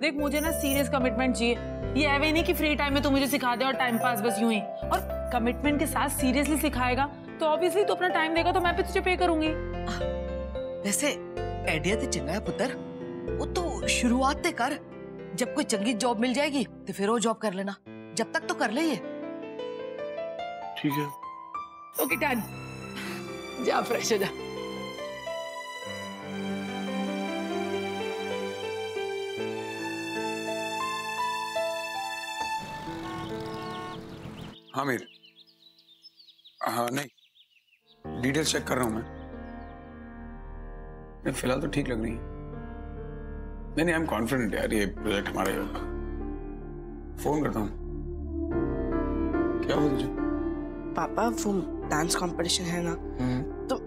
देख, मुझे ना सीरियस कमिटमेंट चाहिए। ये ऐवे नहीं कि फ्री टाइम में तू मुझे सिखा दे और टाइम पास बस यूं ही। और कमिटमेंट के साथ सीरियसली सिखाएगा तो ऑब्वियसली तू अपना टाइम देगा, तो मैं भी तुझे पे करूंगी। वैसे आइडिया तो चंगा है पुत्र, वो तो शुरुआत ते कर। जब कोई चंगी जॉब मिल जाएगी तो फिर वो जॉब कर लेना, जब तक तो कर ले ये। ठीक है। ओके डन, जा फ्रेश हो जा। हाँ मीर, हाँ नहीं, डिटेल्स चेक कर रहा हूँ मैं। फिलहाल तो ठीक लग रही है। नहीं, आई एम कॉन्फिडेंट यार, ये प्रोजेक्ट हमारा ही होगा। फोन करता हूँ। क्या हुआ तुझे? पापा वो डांस कंपटीशन है ना,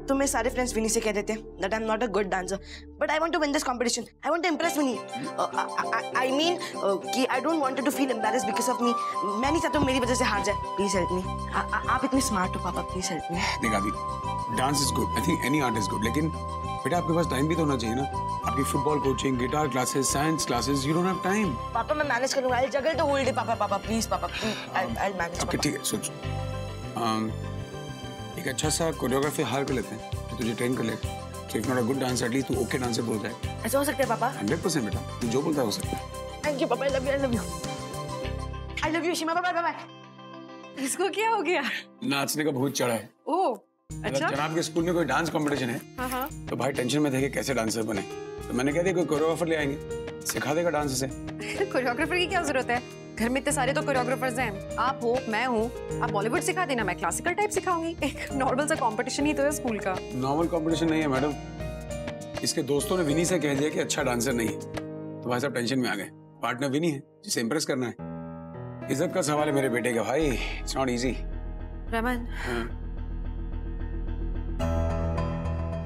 तो मेरे सारे फ्रेंड्स विनी से कह देते हैं that I am not a good dancer, but I want to win this competition, I want to impress Vinni. I mean कि I don't want to feel embarrassed because of me. मैं नहीं चाहता मेरी वजह से हार जाए। Please help me. आप इतने स्मार्ट हो पापा, प्लीज हेल्प मी। देख आदि, dance is good, I think any art is good, लेकिन बेटा आपके पास टाइम भी तो होना चाहिए ना। आपकी football coaching, guitar classes, science classes, you don't have time. पापा मैं मैनेज करूंगा, आई जगल द होल डे। पापा प्लीज, पापा आई मैनेज। ओके ठीक है, सोच एक अच्छा सा कोरियोग्राफी हायर कर लेते हैं तो तुझे ट्रेन कर ले। So if not a good dancer, at least तू ओके डांसर हो जाए। ऐसा हो सकता है पापा? 100% बेटा, तू जो बोलता है हो सकता है। Thank you papa, I love you, I love you, I love you Sheema. Bye bye. इसको क्या हो गया? नाचने का भूत चढ़ा है। ओह अच्छा। जनाब के स्कूल में कोई डांस कंपटीशन है हाँ। तो भाई टेंशन में थे कि कैसे डांसर बने, तो मैंने कह दिया कोई कोरियोग्राफर ले आएंगे, सिखा देगा डांस से। कोरियोग्राफर की क्या जरूरत है? घर में इतने सारे तो कोरियोग्राफर्स हैं। आप हो, मैं हूँ। आप बॉलीवुड सिखा देना, मैं क्लासिकल टाइप सिखाऊंगी। एक नॉर्मल सा कंपटीशन ही तो है स्कूल का। नॉर्मल कंपटीशन नहीं है मैडम, इसके दोस्तों ने विनी से कह दिया कि अच्छा डांसर नहीं है, तो भाई साहब टेंशन में आ गए। पार्टनर विनी है जिसे इम्प्रेस करना है। इज्जत का सवाल है मेरे बेटे का भाई, इट्स नॉट इजी। रमन,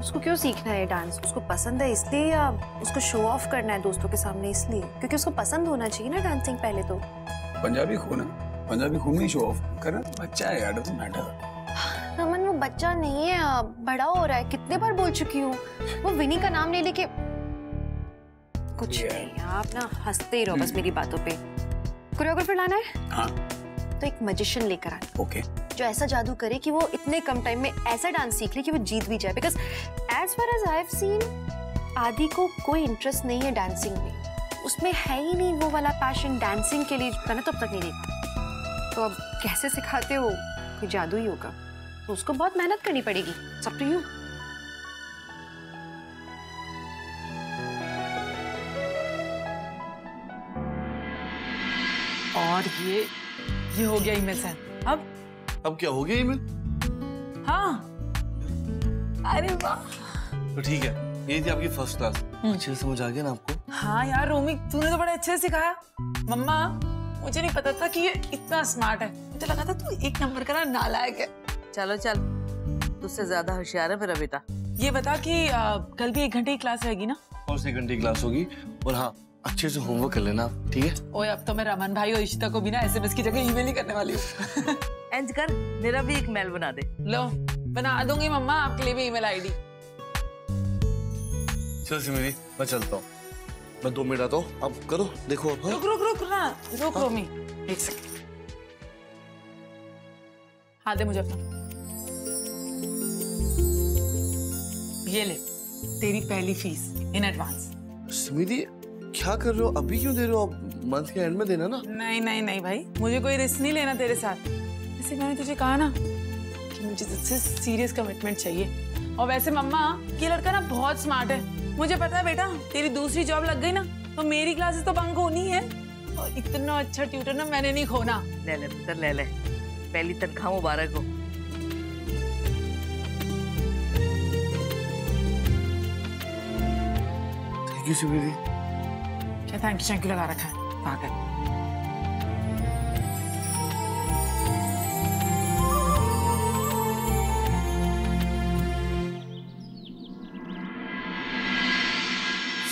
उसको क्यों सीखना है डांस? उसको पसंद है इसलिए या उसको शो ऑफ करना है दोस्तों के सामने इसलिए? क्योंकि उसको पसंद होना चाहिए ना डांसिंग पहले तो। पंजाबी खून है, पंजाबी खून में शो ऑफ करना, बच्चा है यार, डजंट मैटर। रमन वो बच्चा नहीं है, बड़ा हो रहा है। कितने बार बोल चुकी हूँ, वो विनी का नाम ले लेके कुछ नहीं। आप ना हंसते ही रहो बस मेरी बातों पे। कोरियोग्राफर लाना है? हाँ। तो एक मैजिशियन लेकर आना। ओके। जो ऐसा जादू करे कि वो इतने कम टाइम में ऐसा डांस सीख ले कि वो जीत भी जाए। Because as far as I have seen, Aadi को कोई इंटरेस्ट नहीं है डांसिंग में। उसमें है ही नहीं वो वाला पैशन डांसिंग के लिए। मैंने तो अब तक नहीं देखा। तो अब कैसे सिखाते हो? कोई जादू ही होगा। तो उसको बहुत मेहनत करनी पड़ेगी। It's up to you. और ये हो गया ईमेल सेंड। अब क्या हो गया ईमेल? हाँ। अरे वाह, तो ठीक है, ये थी आपकी फर्स्ट क्लास। अच्छे से समझ आ गया ना आपको? हाँ यार रोमी, तूने तो बड़े अच्छे से सिखाया। मम्मा, मुझे नहीं पता था कि ये इतना स्मार्ट है। मुझे लगा था तू एक नंबर का नालायक है। चलो चल, तुझसे ज्यादा होशियार है मेरा बेटा। ये बता कि कल भी 1 घंटे की क्लास रहेगी ना? और 1 घंटे की क्लास होगी। और हाँ, अच्छे से होमवर्क कर लेना, ठीक है? ओए अब तो मैं रमन भाई और इशिता को भी ना SMS की जगह ईमेल ही करने वाली हूँ। इंज कर, मेरा भी एक मेल बना दे। लो, बना दूंगी मम्मा, आपके लिए भी ईमेल आईडी। चल सिमरी, मैं चलता हूँ। मैं 2 मिनट आता हूँ, अब करो, देखो अब। रुक रोमी, एक सेकंड। हाँ दे मुझे अपना। ये ले, तेरी पहली फीस इन एडवांस। सिमरी, क्या कर रहे हो? अभी क्यों दे रहे हो? आप मंथ के एंड में देना ना। नहीं भाई, मुझे कोई रिस्क नहीं लेना तेरे साथ। जैसे मैंने तुझे कहा ना कि मुझे तुझसे सीरियस कमिटमेंट चाहिए। और वैसे मम्मा, ये लड़का ना बहुत स्मार्ट है। मुझे पता है बेटा, तेरी दूसरी जॉब लग गई ना तो मेरी क्लासेस तो बंक होनी है। और इतना अच्छा ट्यूटर ना मैंने नहीं खोना। ले ले पुत्र, ले ले, पहली तनख्वाह मुबारक हो। Thank you Simri. क्या थैंक यू लगा रखा है पागल।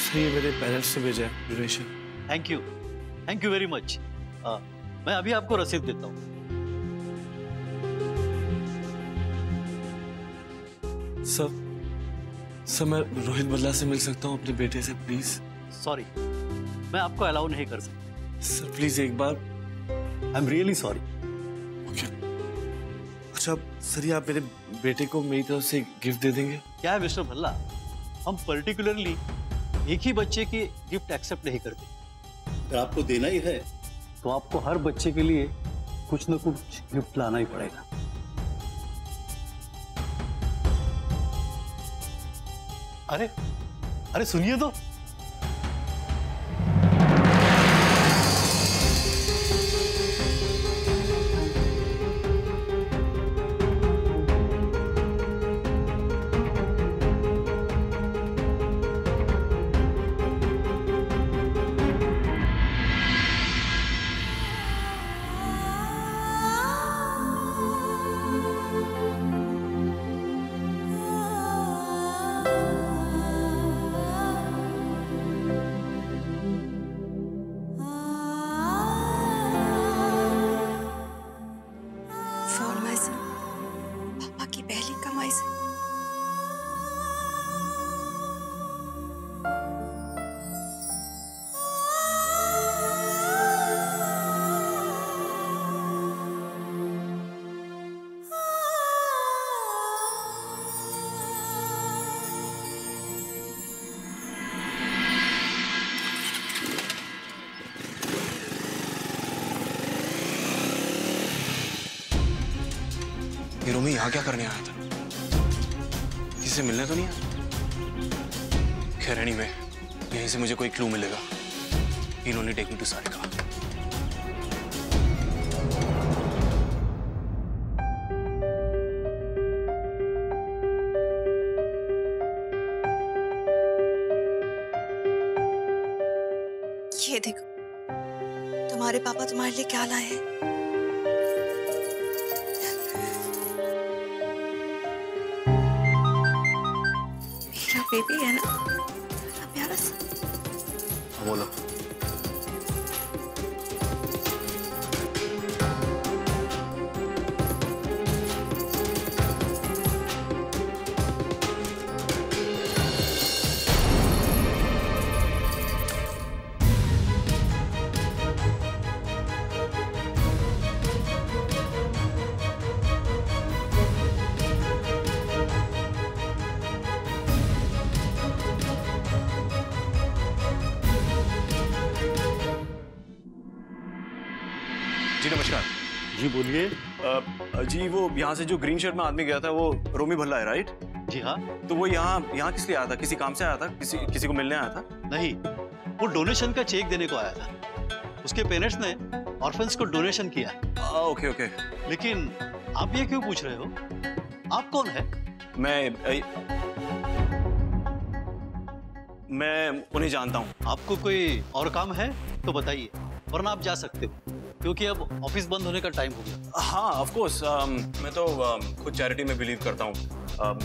सही, मेरे पेरेंट्स ने भेजा है donation. Thank you very much. मैं अभी आपको रसीद देता हूँ। सर मैं रोहित बल्ला से मिल सकता हूँ अपने बेटे से प्लीज? सॉरी, मैं आपको अलाउ नहीं कर सकता। सर प्लीज एक बार। I am really sorry. Okay. अच्छा सर, आप मेरे बेटे को मेरी तरफ से गिफ्ट दे देंगे? क्या है मिस्टर भल्ला, हम पर्टिकुलरली एक ही बच्चे की गिफ्ट एक्सेप्ट नहीं करते। अगर आपको देना ही है तो आपको हर बच्चे के लिए कुछ न कुछ गिफ्ट लाना ही पड़ेगा। अरे सुनिए तो। ये रोमी यहाँ क्या करने आया था? किसी से मिलने तो नहीं आया? खैर एनीवे, यहीं से मुझे कोई क्लू मिलेगा। He'll only take me to Sarika. ये देखो, तुम्हारे पापा तुम्हारे लिए क्या लाए हैं। मेरा बेबी है ना, मेरा प्यारा सा। बोलो। जी नमस्कार। जी बोलिए। जी वो यहाँ से जो ग्रीन शर्ट में आदमी गया था वो रोमी भल्ला है, राइट? जी हाँ। तो वो यहाँ किस लिए आया था? किसी काम से आया था? किसी को मिलने आया था? नहीं, वो डोनेशन का चेक देने को आया था। उसके पेरेंट्स ने ऑर्फन्स को डोनेशन किया। Okay okay. लेकिन आप ये क्यों पूछ रहे हो? आप कौन है? मैं उन्हें जानता हूँ। आपको कोई और काम है तो बताइए, वरना आप जा सकते हो, क्योंकि अब ऑफिस बंद होने का टाइम हो गया। हाँ ऑफ कोर्स, मैं तो खुद चैरिटी में बिलीव करता हूँ।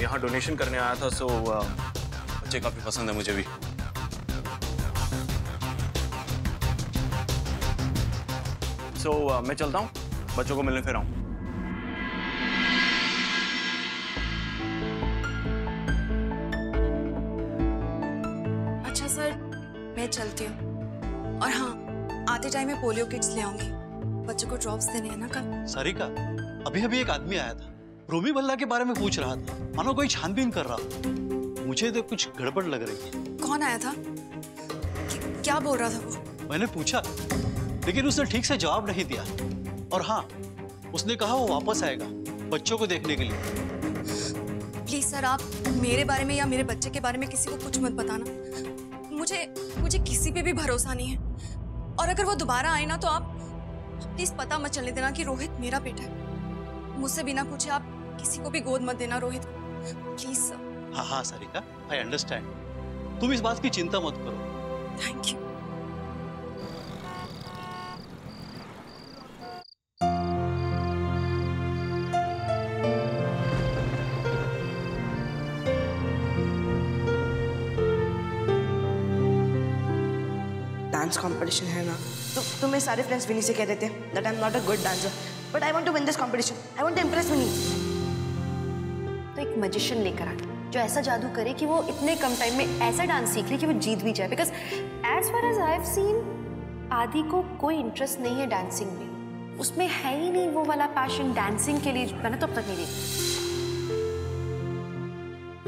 यहाँ डोनेशन करने आया था, सो बच्चे काफी पसंद है मुझे भी। सो मैं चलता हूँ, बच्चों को मिलने फिर आऊँ। अच्छा सर, मैं चलती हूँ। और हाँ, आते टाइम में पोलियो किट्स ले आऊंगी। बच्चों को ड्रॉप्स देने हैं ना कल। सारिका, अभी एक आदमी आया था, रोमी भल्ला के बारे में पूछ रहा था, मानो कोई छानबीन कर रहा। मुझे तो कुछ गड़बड़ लग रही है। कौन आया था? क्या बोल रहा था वो? मैंने पूछा, लेकिन उसने ठीक से जवाब नहीं दिया। और हाँ, उसने कहा वो वापस आएगा बच्चों को देखने के लिए। प्लीज सर, आप मेरे बारे में या मेरे बच्चे के बारे में किसी को कुछ मत बताना। मुझे किसी पे भी भरोसा नहीं है। और अगर वो दोबारा आए ना, तो आप प्लीज पता मत चलने देना कि रोहित मेरा बेटा है। मुझसे बिना पूछे आप किसी को भी गोद मत देना रोहित को, प्लीज सर। हाँ हाँ सारिका, आई अंडरस्टैंड। तुम इस बात की चिंता मत करो। Thank you. डांस कंपटीशन है ना, तो मेरे सारे फ्रेंड्स विनी से कह देते हैं that I am not a good dancer, but I want to win this competition. I want to impress Vinni. तो एक मैजिशियन लेकर आ, जो ऐसा जादू करे कि वो इतने कम टाइम में ऐसा डांस सीख ले कि वो जीत भी जाए। Because as far as I have seen, Aadi को कोई इंटरेस्ट नहीं है डांसिंग में। उसमें है ही नहीं वो वाला पैशन डांसिंग के लिए। मैंने तो अब तक नहीं देखा।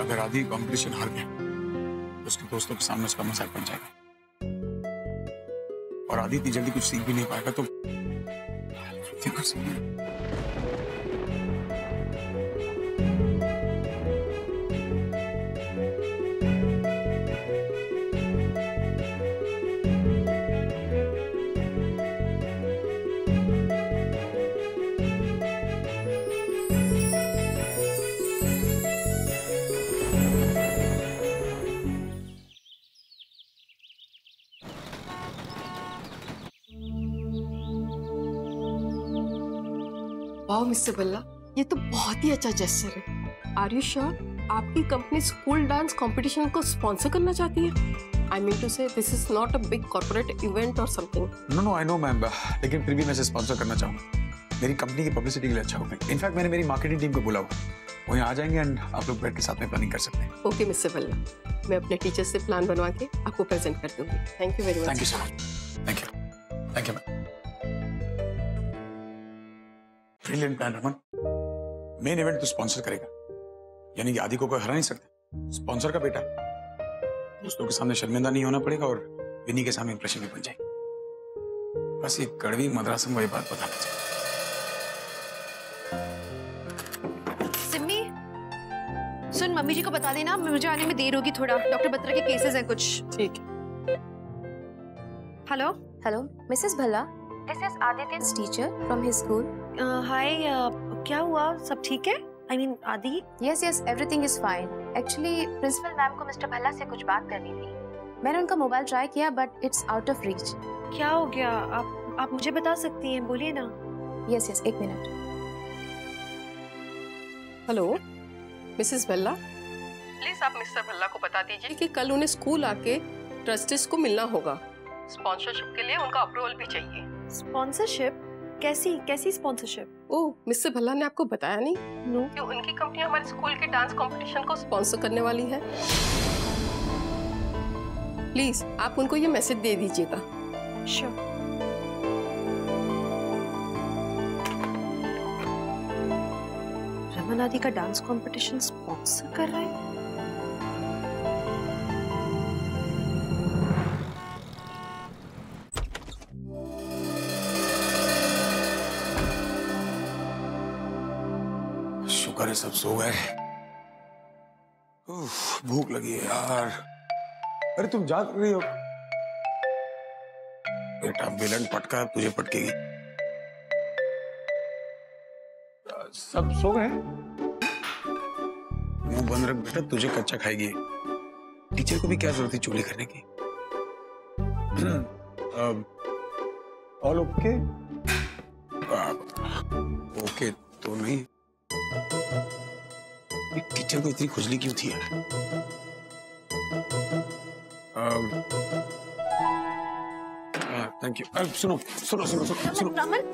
अगर आदि कंपटीशन हार गया तो उसके दोस्तों के सामने उसका मजाक बन जाएगा, और आदि इतनी जल्दी कुछ सीख भी नहीं पाएगा। तो फिर वाओ मिस्टर भल्ला, ये तो बहुत ही अच्छा जेस्चर है। आर यू श्योर आपकी कंपनी स्कूल डांस कंपटीशन को स्पॉन्सर करना चाहती है? I mean to say this is not a big corporate event और something. No I know ma'am, लेकिन फिर भी मैं इसे स्पॉन्सर करना चाहूंगा। मेरी कंपनी की पब्लिसिटी के लिए अच्छा होगा। इनफैक्ट मैंने मेरी मार्केटिंग टीम को बोला हुआ, वो यहाँ आ जाएंगे एंड आप लोग बैठ के साथ में प्लानिंग कर सकते हैं। ओके मिस्टर भल्ला, मैं अपने टीचर से प्लान बनवा के आपको प्रेजेंट कर दूंगी। Thank you very much. Thank you so much. Thank you ma'am. Brilliant plan Raman. Main event तो स्पॉन्सर करेगा, यानी कि आदि को कोई हरा नहीं सकता। स्पॉन्सर का बेटा, दोस्तों के सामने शर्मिंदा नहीं होना पड़ेगा और विनी के सामने इंप्रेशन भी बन जाएगी। बस एक कड़वी मद्रासन वाली बात बताना चाहिए। सुन, मम्मी जी को बता देना, मुझे आने में देर होगी थोड़ा, डॉक्टर बत्रा के केसेस हैं कुछ। ठीक है। Hello hello Mrs Bhalla, this is Aditya's teacher from his school. Hi, क्या हुआ, सब ठीक है? I mean Adi? Yes yes, everything is fine. Actually principal ma'am को मिस्टर भल्ला से कुछ बात करनी थी। मैंने उनका मोबाइल ट्राई किया but it's out of reach. क्या हो गया? आप मुझे बता सकती हैं, बोलिए ना। यस यस, एक minute. Hello Mrs Bhalla, please आप मिस्टर भल्ला को बता दीजिए कि कल उन्हें स्कूल आके ट्रस्टीज को मिलना होगा। स्पॉन्सरशिप के लिए उनका अप्रूवल भी चाहिए। स्पॉन्सरशिप? कैसी स्पॉन्सरशिप? ओह, मिस्टर भल्ला ने आपको बताया नहीं? नो। कि उनकी कंपनी हमारे स्कूल के डांस कंपटीशन को स्पॉन्सर करने वाली है। प्लीज आप उनको ये मैसेज दे दीजिएगा। श्योर। रमन आदि का डांस कंपटीशन स्पॉन्सर कर रहे हैं? शुक्र है सब सो गए। भूख लगी है यार। अरे तुम जाग रही हो? बेटा बेलन पटका तुझे पटकेगी। सब सो गए? मुंह बंद रख बेटा, तुझे कच्चा खाएगी। टीचर को भी क्या जरूरत थी चोली करने की? All okay? ओके तो नहीं। टीचर को इतनी खुजली क्यों थी यार? Thank you. सुनो सुनो सुनो सुनो सुनो। रमन,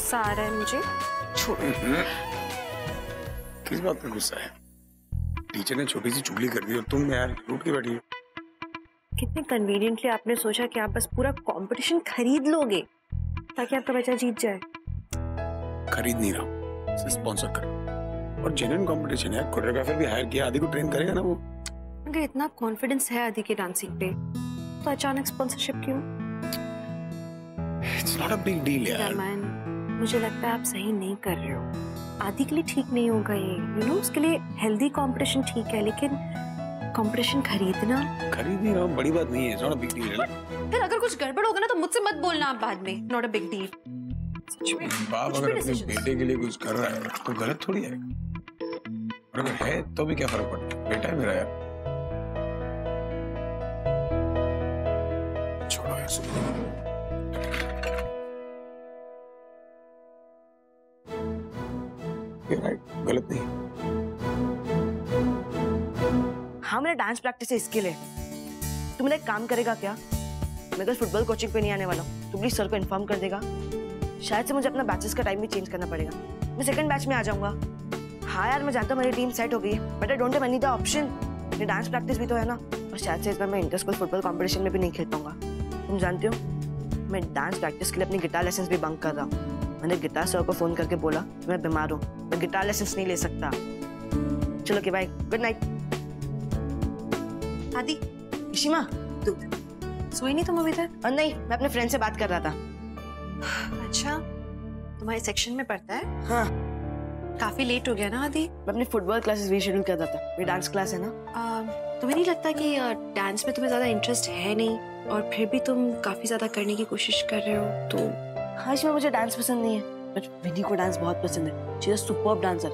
सारा मुझे छोड़। किस बात का गुस्सा है? टीचर ने छोटी सी चुगली कर दी और तुम यार रूठ के बैठी हो। कितने कन्वीनियंटली आपने सोचा कि आप बस पूरा कंपटीशन खरीद लोगे ताकि आपका बच्चा जीत जाए। खरीद नहीं रहा हूँ, स्पॉन्सर कर। और जेन्युइन कंपटीशन है, कोरियोग्राफर भी हायर किया, आदि को ट्रेन करेगा ना वो। अगर इतना कॉन्फिडेंस है आदि के डांसिंग पे तो अचानक स्पॉन्सरशिप क्यों? It's not a big deal यार। मुझे लगता है आप सही नहीं कर रहे हो। आदि के लिए ठीक नहीं होगा ये, यू नो, उसके लिए हेल्दी कंपटीशन ठीक है, लेकिन कंपटीशन खरीदना। खरीद नहीं रहा हूँ, बड़ी बात नहीं है, it's not a big deal. फिर अगर कुछ गड़बड़ होगा ना तो मुझसे मत बोलना आप बाद में। Not a big deal. बाप अगर अपने बेटे के लिए कुछ कर रहा है तो गलत थोड़ी है। और अगर है तो भी क्या फर्क पड़ता है, बेटा है मेरा यार। छोड़ो यार, राइट, गलत नहीं। हाँ, मेरा डांस प्रैक्टिस है, इसके लिए तू मेरा एक काम करेगा क्या? मैं कल फुटबॉल कोचिंग पे नहीं आने वाला हूँ, तो प्लीज सर को इन्फॉर्म कर देगा। शायद से मुझे अपना बैचेस का टाइम भी चेंज करना पड़ेगा। मैं सेकंड बैच में आ जाऊंगा। हाँ यार, मैं जानता हूँ मेरी टीम सेट हो गई है, but I don't have any the option. मेरी डांस प्रैक्टिस भी तो है ना, और शायद से इस बार मैं इंटर स्कूल फुटबॉल कॉम्पिटिशन में भी नहीं खेल पाऊंगा। तुम जानते हो, मैं डांस प्रैक्टिस के लिए अपनी गिटार लेसन भी बंक कर रहा हूँ। मैंने गिटार सर को फोन करके बोला कि मैं बीमार हूँ, मैं गिटार लेसन नहीं ले सकता। चलो कि बाय, गुड नाइट। आदि, इशिमा, तू सोई नहीं तुम अभी तक? नहीं, मैं अपने फ्रेंड से बात कर रहा था। अच्छा, तुम्हारे सेक्शन में पढ़ता है? हाँ। काफी लेट हो गया ना आदि? मैं अपनी फुटबॉल क्लासेस रीशेड्यूल कर रहा था, मेरी डांस क्लास है ना। तुम्हें नहीं लगता कि डांस में तुम्हें ज्यादा इंटरेस्ट है नहीं, और फिर भी तुम काफी ज्यादा करने की कोशिश कर रहे हो तो? हाँ, इसमें मुझे डांस पसंद नहीं है, बट विनी को डांस बहुत पसंद है। She is a superb dancer.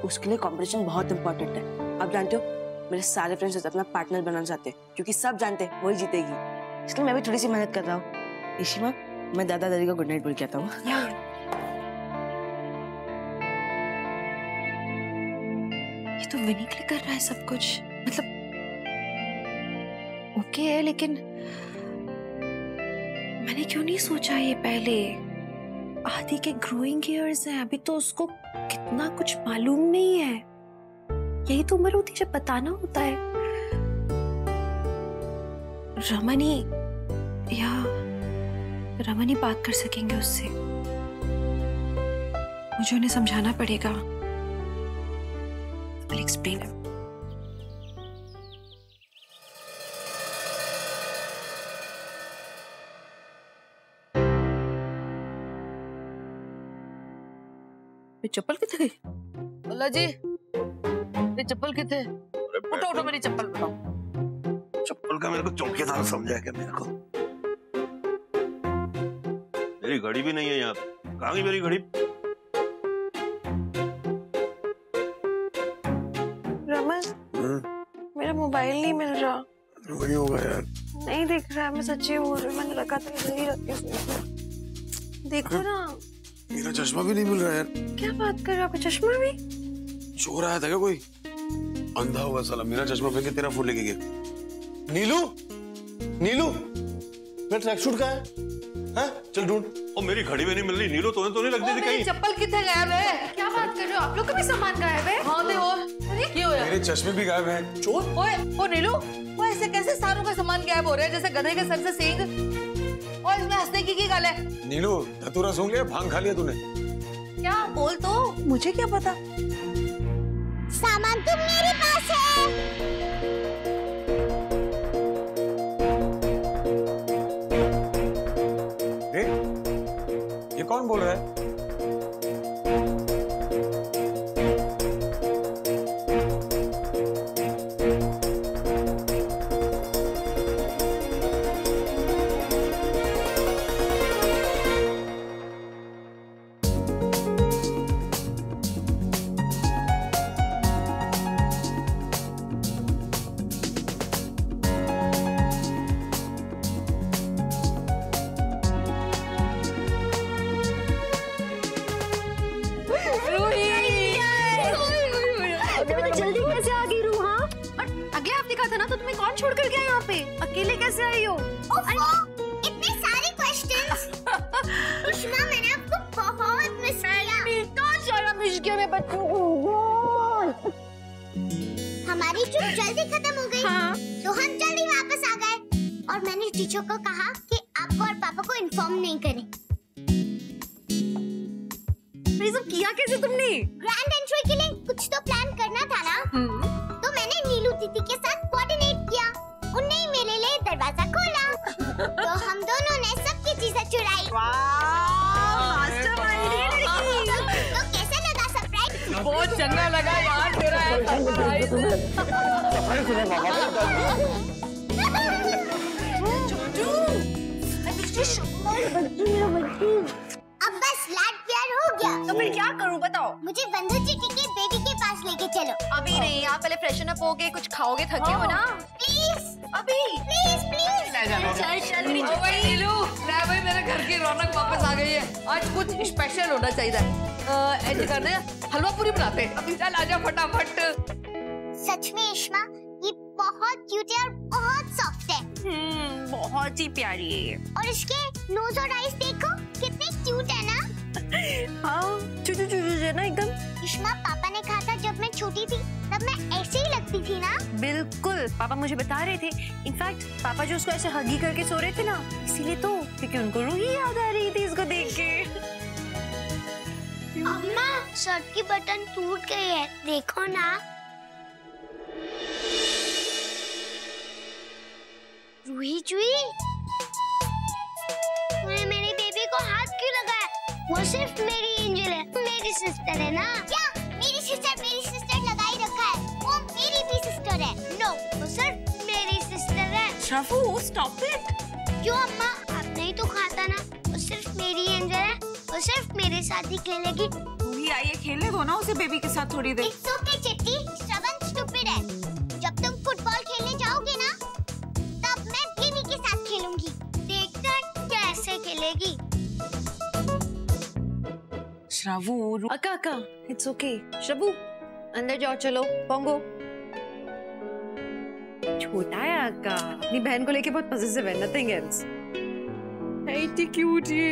उसके लिए कंपटीशन बहुत इंपॉर्टेंट है। आप जानते हो, मेरे सारे फ्रेंड्स अपना पार्टनर बनाना चाहते हैं, क्योंकि सब जानते हैं वही जीतेगी। इसलिए मैं भी थोड़ी सी मेहनत कर रहा हूँ। इशिमा, मैं दादा दादी को गुड नाइट बोल के आता हूँ। ये तो विनी के लिए कर रहा है सब कुछ, मतलब ओके है, लेकिन मैंने क्यों नहीं सोचा ये पहले? आदि के ग्रोइंग ईयर्स हैं, अभी तो उसको कितना कुछ मालूम नहीं है। यही तो उम्र होती है जब बताना होता है। रमन ही बात कर सकेंगे उससे। मुझे उन्हें समझाना पड़ेगा। I'll explain him. चप्पल किथे गई? भल्ला जी, ये चप्पल किथे? उठो उठो, मेरी चप्पल बताओ। चप्पल का मेरे को चौकीदार समझा क्या मेरे को? मेरी घड़ी भी नहीं है यहाँ पे। कहाँ गई मेरी घड़ी? रमन, मेरा मोबाइल नहीं मिल रहा। वही होगा यार। नहीं दिख रहा है, मैं सच्ची बोल रही हूँ। मैंने रखा था जल्दी रख के। देखो ना, मेरा चश्मा भी नहीं मिल रहा यार। क्या बात कर रहे हो? आपका चश्मा भी? चोर आया था क्या कोई? अंधा होगा साला, मेरा चश्मा फेंक के तेरा फोन लेके गया। नीलू, नीलू, मेरा ट्रैक सूट कहाँ है? हाँ? चल ढूंढ। और मेरी घड़ी भी नहीं मिल रही। नीलू तूने तो नहीं रख दी थी कहीं? चप्पल किथे गायब है? क्या बात कर रहे हो? आप लोग का भी सामान गायब है? हाँ दे और क्या होया? मेरे चश्मे भी गायब हैं। चोर? ओए, ओ नीलू, वो ऐसे कैसे सारों का सामान गायब हो रहा है जैसे गधे के सर से सींग? और इसमें हंसने की गल है? नीलू, धतूरा सूंघ लिया, भांग खा लिया तूने? क्या बोल तो? मुझे क्या पता? सामान तो मेरे पास है। ये कौन बोल रहा है? छोड़कर गया यहाँ पे? अकेले कैसे आई हो? इतने सारे क्वेश्चंस। उष्मा, मैंने आपको बहुत मिस किया। तो शर्म इश्क में बच्चों को। हमारी ट्रिप जल्दी खत्म हो गई। हाँ। तो हम जल्दी वापस आ गए और मैंने टीचर को कहा कि आपको और पापा को इन्फॉर्म नहीं करें। ये सब किया कैसे तुमने? ग्रैंड एंट्री के लिए कुछ तो प्लान करना था ना। तो मैंने नीलू दीदी के साथ कोऑर्डिनेट किया। उन्हें मेरे लिए दरवाजा खोला। तो हम दोनों ने सबकी चीजें चुराई। तो कैसा लगा सरप्राइज? बहुत चंगा लगा यार तेरा सरप्राइज। अब बस लाड प्यार हो गया। तो फिर क्या करूं बताओ? मुझे बंधु चीटी के बेबी के पास लेके चलो। अभी नहीं, आप पहले फ्रेशन अप होके कुछ खाओगे, थके हो ना? प्लीज अभी प्लीज प्लीज। चल नीलू, ले भाई मेरे घर की रौनक वापस आ गई है। आज कुछ स्पेशल होना चाहिए। ऐसे करते हैं, हलवा पूरी बनाते हैं। अभी चल आजा फटाफट। सच में इश्मा, ये बहुत क्यूट है और बहुत सॉफ्ट है। बहुत ही प्यारी है। और इसके नोज और आईज देखो, कितने क्यूट है ना? हाँ, चुचू है ना एकदम। इश्मा, पापा ने कहा था जब मैं छोटी थी तब मैं ऐसे ही लगती थी ना? बिल्कुल, पापा मुझे बता रहे थे। इनफैक्ट पापा जो उसको ऐसे हगी करके सो रहे थे ना, इसीलिए तो, क्योंकि उनको रूही याद आ रही थी इसको देख के। अम्मा, शर्ट की बटन टूट गई है, देखो ना। रूही चुई, तूने मेरी बेबी को हाथ क्यों लगाया? वो सिर्फ मेरी एंजल है, मेरी सिस्टर है ना? क्या मेरी सिस्टर लगा ही रखा है? वो मेरी भी सिस्टर है। नो, वो सिर्फ मेरी सिस्टर है। शफू, स्टॉप इट। क्यों अम्मा, आपने ही तो कहा था ना, वो सिर्फ मेरी एंजल है, वो सिर्फ मेरे साथ ही खेलेगी। रूही आइए खेलने दो ना उसे बेबी के साथ थोड़ी देर। It's okay, चिट्टी, श्रवण स्टूपिड है। जब तुम फुटबॉल खेलने जाओगे ना, तब मैं बेबी के साथ खेलूंगी। देखते हैं कैसे खेलेगी। श्रावू, अका, इट्स ओके। शबू, अंदर जाओ, चलो पोंगो। छोटा है आका, अपनी बहन को लेके बहुत पॉजिटिव है, नथिंग एल्स। इतनी क्यूट ये।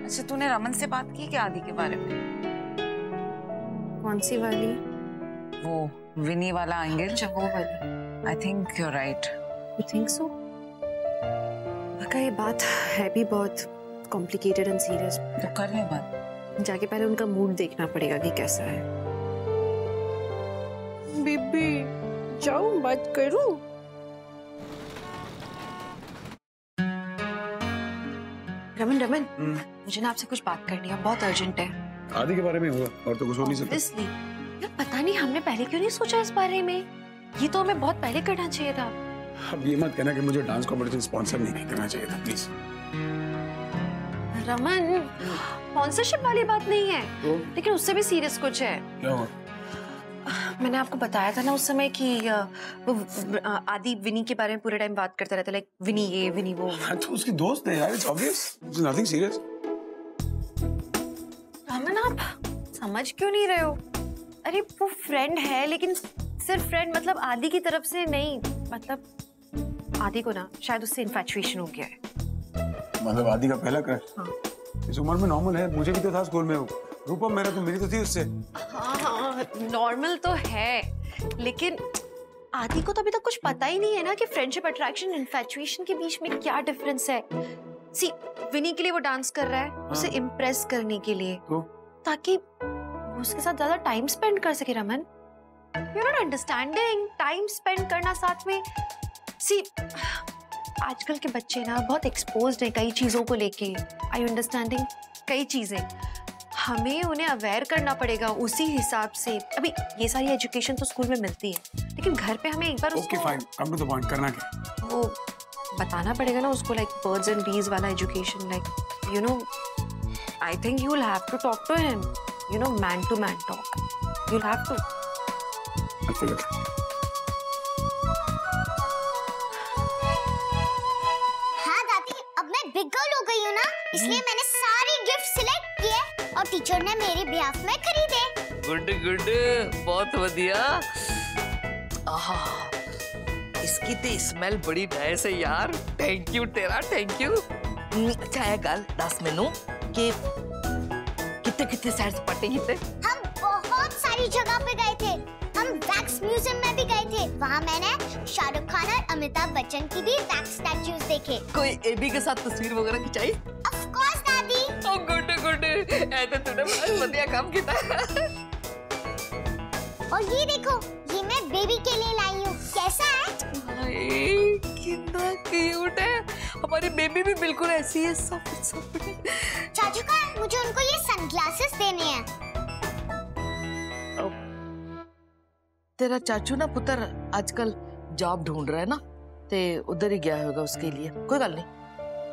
अच्छा, तूने रमन से बात की क्या आदि के बारे में? कौन सी वाली? वो विनी वाला एंगल। अच्छा, वो वाली। I think you are right. You think so? आका, ये बात है भी बहुत कॉम्प्लिकेटेड एंड सीरियस। तो कर ले बात। जाके पहले उनका मूड देखना पड़ेगा कि कैसा है। बीबी, जाओ बात करूं? रमन, मुझे ना आपसे कुछ बात करनी है, बहुत अर्जेंट है। आदि के बारे में हुआ और तो कुछ हो नहीं सकता। Obviously। यार पता नहीं हमने पहले क्यों नहीं सोचा इस बारे में। ये तो हमें बहुत पहले करना चाहिए था। अब ये मत कहना कि मुझे डांस कॉम्पिटिशन स्पॉन्सर नहीं करना चाहिए था, प्लीज। रमन, स्पॉन्सरशिप वाली बात नहीं है, लेकिन उससे भी सीरियस कुछ है। क्या हुआ? मैंने आपको बताया था ना उस समय कि वो आदि विनी के बारे में पूरे टाइम बात करता रहता, लाइक विनी ये विनी वो। हाँ, तो उसकी दोस्त है यार, it's obvious, it's nothing serious. Raman, आप समझ क्यों नहीं रहे हो? अरे वो फ्रेंड है, लेकिन सिर्फ फ्रेंड मतलब आदि की तरफ से नहीं, मतलब आदि को ना शायद उससे इन्फैचुएशन हो गया है। मतलब आदि का पहला क्रश? हाँ। इस उम्र में नॉर्मल है, मुझे भी तो था स्कूल में वो। रूपम मेरा तो, मेरी तो थी उससे। हाँ, नॉर्मल तो है, लेकिन आदि को तो अभी तक कुछ पता ही नहीं है ना कि फ्रेंडशिप, अट्रैक्शन, इन्फैचुएशन के बीच में क्या डिफरेंस है। सी, विनी के लिए वो डांस कर रहा है, उसे इम्प्रेस करने के लिए, ताकि उसके साथ ज्यादा टाइम स्पेंड कर सके। Raman, you not understanding, time spend करना साथ में। सी, आजकल के बच्चे ना बहुत एक्सपोज्ड हैं कई चीजों को लेके। आई अंडरस्टैंडिंग, कई चीजें हमें उन्हें अवेयर करना पड़ेगा उसी हिसाब से। अभी ये सारी एजुकेशन तो स्कूल में मिलती है, लेकिन घर पे हमें एक बार okay fine, come to the point, करना क्या? वो बताना पड़ेगा ना उसको, लाइक बर्ड्स एंड बीज वाला education, like you know, I think you will have to talk to him, you know, man to man talk, you will have to. हाँ दादी, अब मैं बिग गर्ल हो गई हूँ ना, इसलिए मैंने सारे गिफ्ट सिलेक्ट किए और टीचर ने मेरे बिहाफ में खरीदे। गुड गुड, बहुत बढ़िया। आहा, इसकी तो स्मेल बड़ी नाइस है यार। थैंक यू तेरा, थैंक यू। अच्छा है गल, दस मेनू कि कितने कितने साइड पट्टे कितने? हम बहुत सारी जगह पे गए थे। हम वैक्स म्यूजियम में भी गए थे, वहाँ मैंने शाहरुख खान और अमिताभ बच्चन की भी वैक्स स्टैच्यूज देखे। कोई एबी के साथ तस्वीर वगैरह खिंचाई? ऑफ कोर्स दादी। ओह गुड गुड, ऐसे तूने बहुत बढ़िया काम किया। और ये देखो, ये मैं बेबी के लिए लाई हूँ, कैसा है? कितना क्यूट है, हमारी बेबी भी बिल्कुल ऐसी है, सॉफ्ट सॉफ्ट। चाचू का, मुझे उनको ये सनग्लासेस देने हैं। तेरा चाचू ना पुत्र आजकल जॉब ढूंढ रहा है ना, ते उधर ही गया होगा उसके लिए। कोई गल नहीं,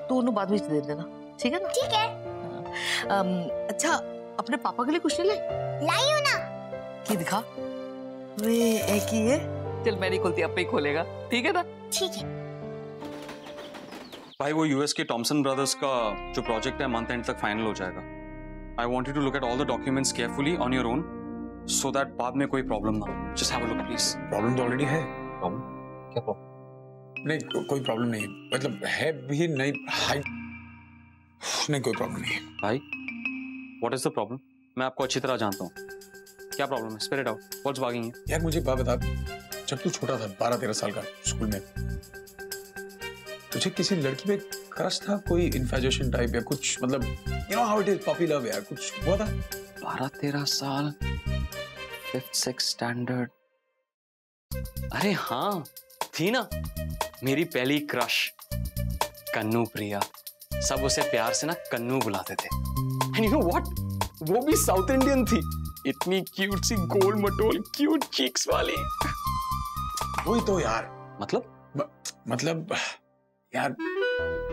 तू उन्हें बाद में दे देना, ठीक है ना? ठीक है। अच्छा, अपने पापा के लिए कुछ नहीं लाई हूँ ना। की दिखा? वे एक ही है, चल मैं नहीं खोलती, आप ही खोलेगा, ठीक है ना? ठीक है। भाई वो यूएस के टॉमसन ब्रदर्स का जो प्रोजेक्ट है मंथ एंड तक फाइनल हो जाएगा। I want you to look at all the documents carefully on your own, so that बाद में कोई प्रॉब्लम ना हो। Just have a look please. Problem तो ऑलरेडी है। प्रॉब्लम? क्या प्रॉब्लम? नहीं, कोई प्रॉब्लम नहीं है, मतलब है भी नहीं, हाई नहीं, कोई प्रॉब्लम नहीं है। भाई व्हाट इज द प्रॉब्लम? मैं आपको अच्छी तरह जानता हूँ, क्या प्रॉब्लम है? Spit it out, what's bugging you? यार मुझे बात बता, जब तू छोटा था 12-13 साल का स्कूल में, तुझे किसी लड़की पे क्रश था, कोई इन्फैचुएशन टाइप या कुछ, मतलब you know how it is, puppy love यार, कुछ हुआ था? 12-13 साल, 5th-6th स्टैंडर्ड। अरे हाँ, थी ना मेरी पहली क्रश, कन्नू प्रिया। सब उसे प्यार से ना कन्नू बुलाते थे। एंड यू नो व्हाट, वो भी साउथ इंडियन थी, इतनी क्यूट सी, गोल मटोल, क्यूट चीक्स वाली। वही तो यार, मतलब यार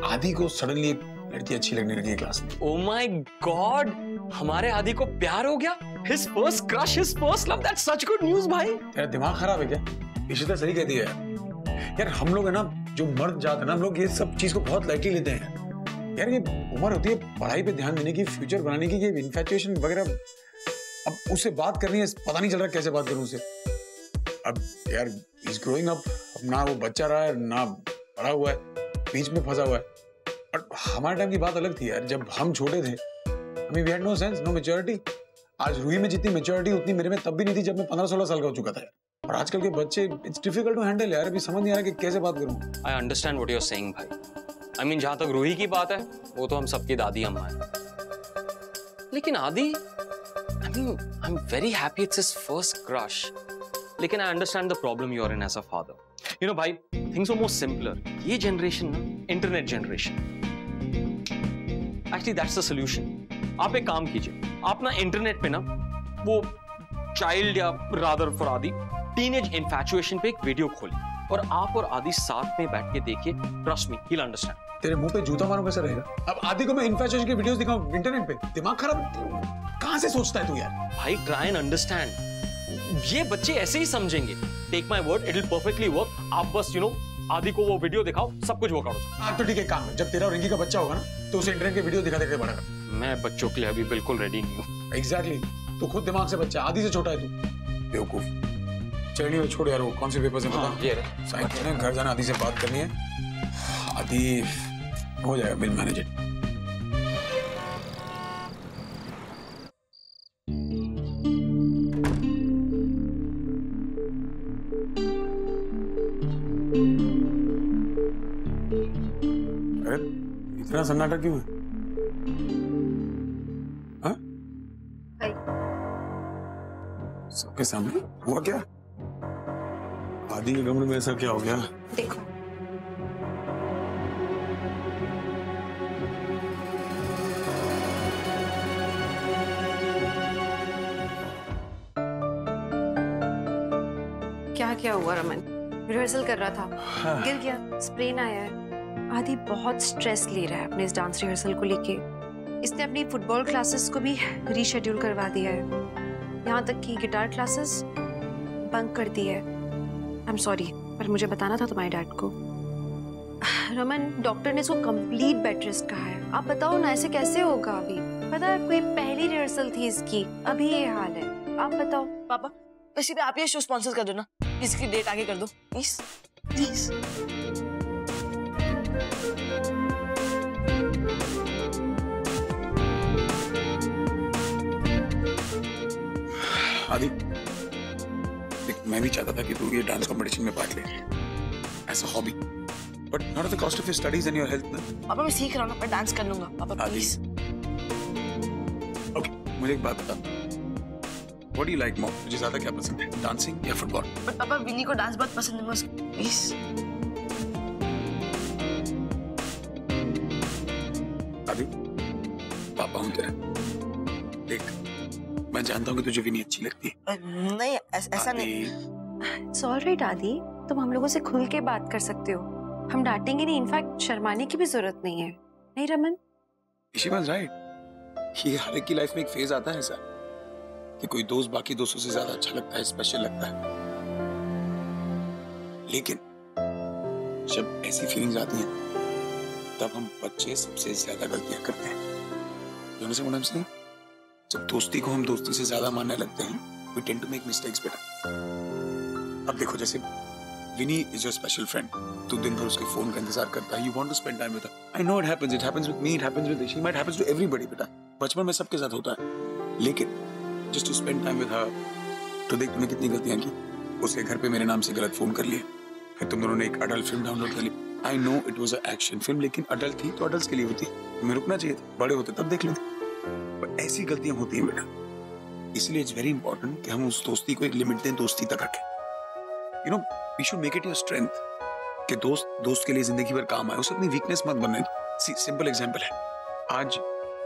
आदि को सडनली एक लड़की अच्छी लगने लगी क्लास में। ओ माय गॉड, हमारे आदि को प्यार हो गया। His first crush, his first love, that's such good news भाई। तेरा दिमाग खराब है क्या? इशिता सही कहती है यार, हम लोग है ना, जो मर्द जात है ना, हम लोग ये सब चीज को बहुत लाइटली लेते हैं यार। ये उम्र होती है पढ़ाई पे ध्यान देने की, फ्यूचर बनाने की, ये इन्फैचुएशन वगैरह अब उससे बात करनी है, पता नहीं चल रहा कैसे बात करूं उससे। अब यार इज ग्रोइंग अप, अब ना वो बच्चा रहा है ना बड़ा हुआ है, बीच में फंसा हुआ है। और हमारे टाइम की बात अलग थी यार, जब हम छोटे थे we had no sense, no maturity. आज रूही में जितनी मैच्योरिटी उतनी मेरे में तब भी नहीं थी जब मैं 15-16 साल का हो चुका था। और आजकल के बच्चे इट्स डिफिकल्ट टू हैंडल यार, अभी समझ नहीं आ रहा कि कैसे बात करूं। I understand what you are saying भाई। आई मीन जहां तक रूही की बात है वो तो हम सबकी दादी अम्मा है, लेकिन Adi I mean I am very happy it's his first crush, लेकिन I understand the problem you are in as a father. You know भाई थिंग्स आर मोर सिंपलर। ये जनरेशन ना internet generation, actually that's the solution. आप एक काम कीजिए, आप ना इंटरनेट पे ना वो चाइल्ड या रादर फॉर आदि टीनेज इन्फैचुएशन पे एक वीडियो खोलिए और आप और आदि साथ में बैठ के देखिए, trust me he will understand. तेरे मुंह पे जूता मारूं कैसा रहेगा? अब आदि को मैं इन्फैचुएशन की वीडियोस दिखाऊं इंटरनेट पे? दिमाग खराब कहां से सोचता है तू यार? भाई ट्राई एंड अंडरस्टैंड, ये बच्चे ऐसे ही समझेंगे। Take my word it will perfectly work. आप बस यू नो आदि को वो वीडियो दिखाओ, सब कुछ वर्कआउट हो जाएगा। तो ठीक है, काम है, जब तेरा और रिंकी का बच्चा होगा ना तो उसे इंटरनेट के वीडियो दिखा देकर बड़ा कर। मैं बच्चों के लिए अभी बिल्कुल रेडी नहीं हूँ। एग्जैक्टली, तू खुद दिमाग से बच्चा, आदि से छोटा है तू, बेवकूफ। चलिए वो छोड़ यार, वो कौन से पेपर से पता? ये साइन करने, घर जाना, आदि से बात करनी है। आदि हो जाएगा, बिल मैनेजर। अरे इतना सन्नाटा क्यों है? हाँ? सबके सामने हुआ क्या? आदि के कमरे में ऐसा क्या हो गया? देखो क्या हुआ रमन? रिहर्सल कर रहा था, गिर गया, स्प्रेन आया है। आदि बहुत स्ट्रेस ले रहा है अपने इस डांस रिहर्सल को लेके। इसने अपनी फुटबॉल क्लासेस को भी रीशेड्यूल करवा दिया है, यहाँ तक कि गिटार क्लासेस बंक कर दी है। आई एम सॉरी, पर मुझे बताना था तुम्हारे डैड को। रमन, डॉक्टर ने इसको कंप्लीट बेड रेस्ट कहा है। आप बताओ ना, ऐसे कैसे होगा? अभी पता है कोई पहली रिहर्सल थी इसकी, अभी ये हाल है। आप बताओ। पापा वैसे भी आप ये शो स्पॉन्सर कर दो ना, इसकी डेट आगे कर दो प्लीज प्लीज। आदि मैं भी चाहता था कि तू ये डांस कंपटीशन में पार्ट ले as a hobby, but not at the cost of your studies and your health ना। पापा मैं सीख रहा हूँ, मैं डांस कर लूंगा पापा प्लीज। ओके, मुझे एक बात बता, What do you like more? तुझे ज्यादा क्या पसंद है, डांसिंग या फुटबॉल? बट पापा विनी को डांस बहुत पसंद है, प्लीज। अभी पापा हूँ तेरा, देख मैं जानता हूँ कि तुझे विनी अच्छी लगती है। नहीं ऐसा नहीं। It's all right, आदि, तुम हम लोगों से खुल के बात कर सकते हो, हम डांटेंगे नहीं। इनफैक्ट शर्माने की भी जरूरत नहीं है, नहीं रमन? She was right। ये हर एक की लाइफ में एक फेज आता है ऐसा कि कोई दोस्त बाकी दोस्तों से ज्यादा अच्छा लगता है, स्पेशल लगता है। लेकिन जब ऐसी फीलिंग्स आती हैं तब हम बच्चे सबसे ज्यादा गलतियां करते हैं। You understand what I'm saying? जब दोस्ती को हम दोस्ती से ज्यादा मानने लगते हैं, we tend to make mistakes बेटा। अब देखो, जैसे विनी is your special friend, तू दिन भर उसके फोन का इंतजार करता है, you want to spend time with her। I know it happens with me, it happens with Rishi, it happens to everybody बेटा, बचपन में सबके साथ होता है। लेकिन just to spend time with her, तो देख तूने कितनी गलतियां की। उसके घर पे मेरे नाम से गलत फोन कर लिए, फिर तुम दोनों ने एक अडल्ट फिल्म डाउनलोड कर ली। I know it was an action film, लेकिन अडल्ट थी तो अडल्ट के लिए होती, तुम्हें रुकना चाहिए था, बड़े होते तब देख लेते। पर ऐसी गलतियां होती हैं बेटा, इसलिए इट्स वेरी इंपॉर्टेंट कि हम उस दोस्ती को एक लिमिट दें, दोस्ती तक रखें। You know, we should make it your strength कि दोस्त के लिए जिंदगी भर काम आए, उसे अपनी वीकनेस मत बनने दो। सिंपल एग्जांपल है, आज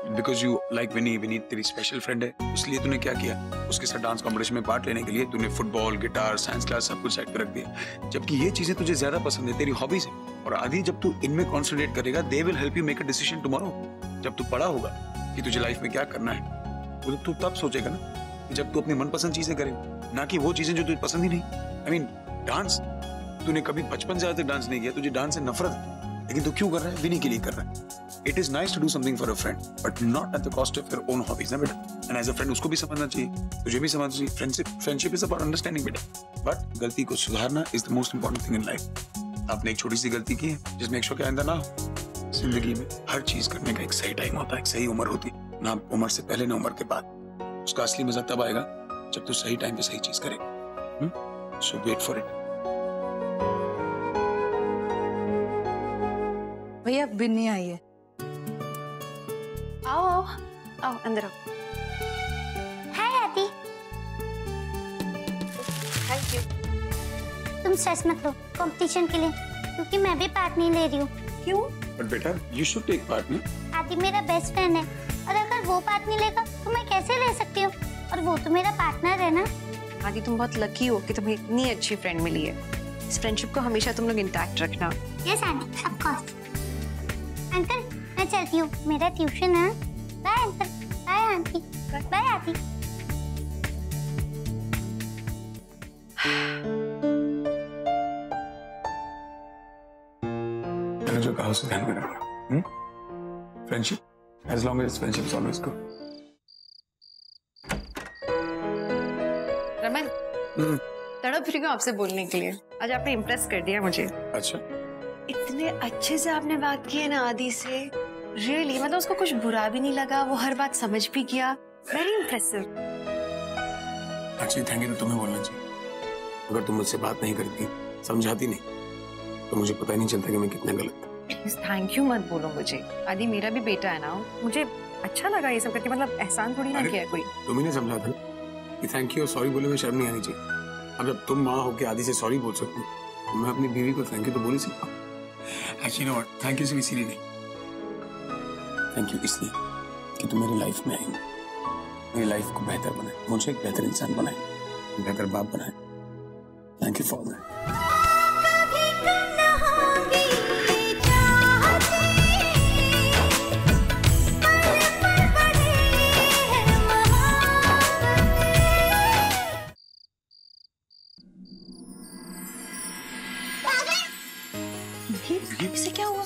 बिकॉज यू लाइक विनी तेरी स्पेशल फ्रेंड है, इसलिए तूने क्या किया, उसके साथ डांस कॉम्पिटिशन में पार्ट लेने के लिए तूने फुटबॉल, गिटार, साइंस क्लास सब कुछ साइड पे रख दिया, जबकि ये चीजें तुझे ज्यादा पसंद है, तेरी हॉबीज है। और आदि जब तू इनमें कॉन्सेंट्रेट करेगा, they will help you make a decision tomorrow. जब तू पढ़ा होगा कि तुझे लाइफ में क्या करना है, वो तू तब सोचेगा ना कि जब तू अपनी मनपसंद चीजें करे, ना कि वो चीजें जो तुझे पसंद ही नहीं। आई मीन डांस, तूने कभी बचपन से आज तक डांस नहीं किया, तुझे डांस से नफरत है, लेकिन तू क्यों कर रहा है? विनी के लिए कर रहा है। It is nice to do something for a friend, but not at the cost of your own hobbies, ना बेटा. And as a friend उसको भी समझना चाहिए, तुझे भी समझना चाहिए. Friendship is about understanding, बेटा. But गलती को सुधारना is the most important thing in life. आपने एक छोटी सी गलती की है, जिसमें एक शो के आइंदा ना हो. जिंदगी में हर चीज करने का एक सही टाइम होता है, एक सही उम्र होती है. ना उम्र से पहले ना उम्र के बाद. उसका असली मजा तब आएगा जब तू सही टाइम पे सही चीज करेगा. So wait for it. भैया बिन नहीं आई है. आओ आओ आओ अंदर आओ. हाय आदि. Thank you. तुम स्ट्रेस मत लो कंपटीशन के लिए, क्योंकि मैं भी पार्ट नहीं ले रही हूँ. क्यों? But बेटा, you should take part, ना? आदि मेरा बेस्ट फ्रेंड है, और अगर वो पार्ट नहीं लेगा तो मैं कैसे ले सकती हूँ? और वो तो मेरा पार्टनर है ना. आदि तुम बहुत लकी हो कि तुम्हें इतनी अच्छी फ्रेंड मिली है. इस फ्रेंडशिप को हमेशा तुम लोग इंटैक्ट रखना. Yes aunty, of course. Uncle मैं चलती हूँ, मेरा ट्यूशन है. Bye uncle. Bye aunty. Bye aunty. मैंने जो कहा उसे ध्यान में रखना. Friendship, as long as friendship is always good. Raman, तड़प रही हूँ आपसे बोलने के लिए. आज आपने इम्प्रेस कर दिया मुझे. अच्छा. इतने अच्छे से आपने बात की है ना आदि से. रियली मतलब उसको कुछ बुरा भी नहीं लगा, वो हर बात समझ भी गया. Very impressive. Actually thank you तो तुम्हें बोलना चाहिए. अगर तुम मुझसे बात नहीं करती, समझाती नहीं, तो मुझे पता ही नहीं चलता कि मैं कितना गलत था. थैंक यू मत बोलो मुझे. आदि मेरा भी बेटा है ना, मुझे अच्छा लगा ये सब करके. मतलब एहसान थोड़ी ना किया कोई. तुम ही ने समझा था कि थैंक यू और सॉरी बोले में शर्म नहीं आनी चाहिए. अब जब तुम माँ होकर आदि से सॉरी बोल सकती हो, तो मैं अपनी बीवी को थैंक यू तो बोल ही सकता हूँ. Actually know what, thank you सिर्फ इसीलिए नहीं, थैंक यू इसलिए कि तुम मेरी लाइफ में आई, मेरी लाइफ को बेहतर बनाए, मुझे एक बेहतर इंसान बनाए, बेहतर बाप बनाए. Thank you for that. इसे क्या हुआ?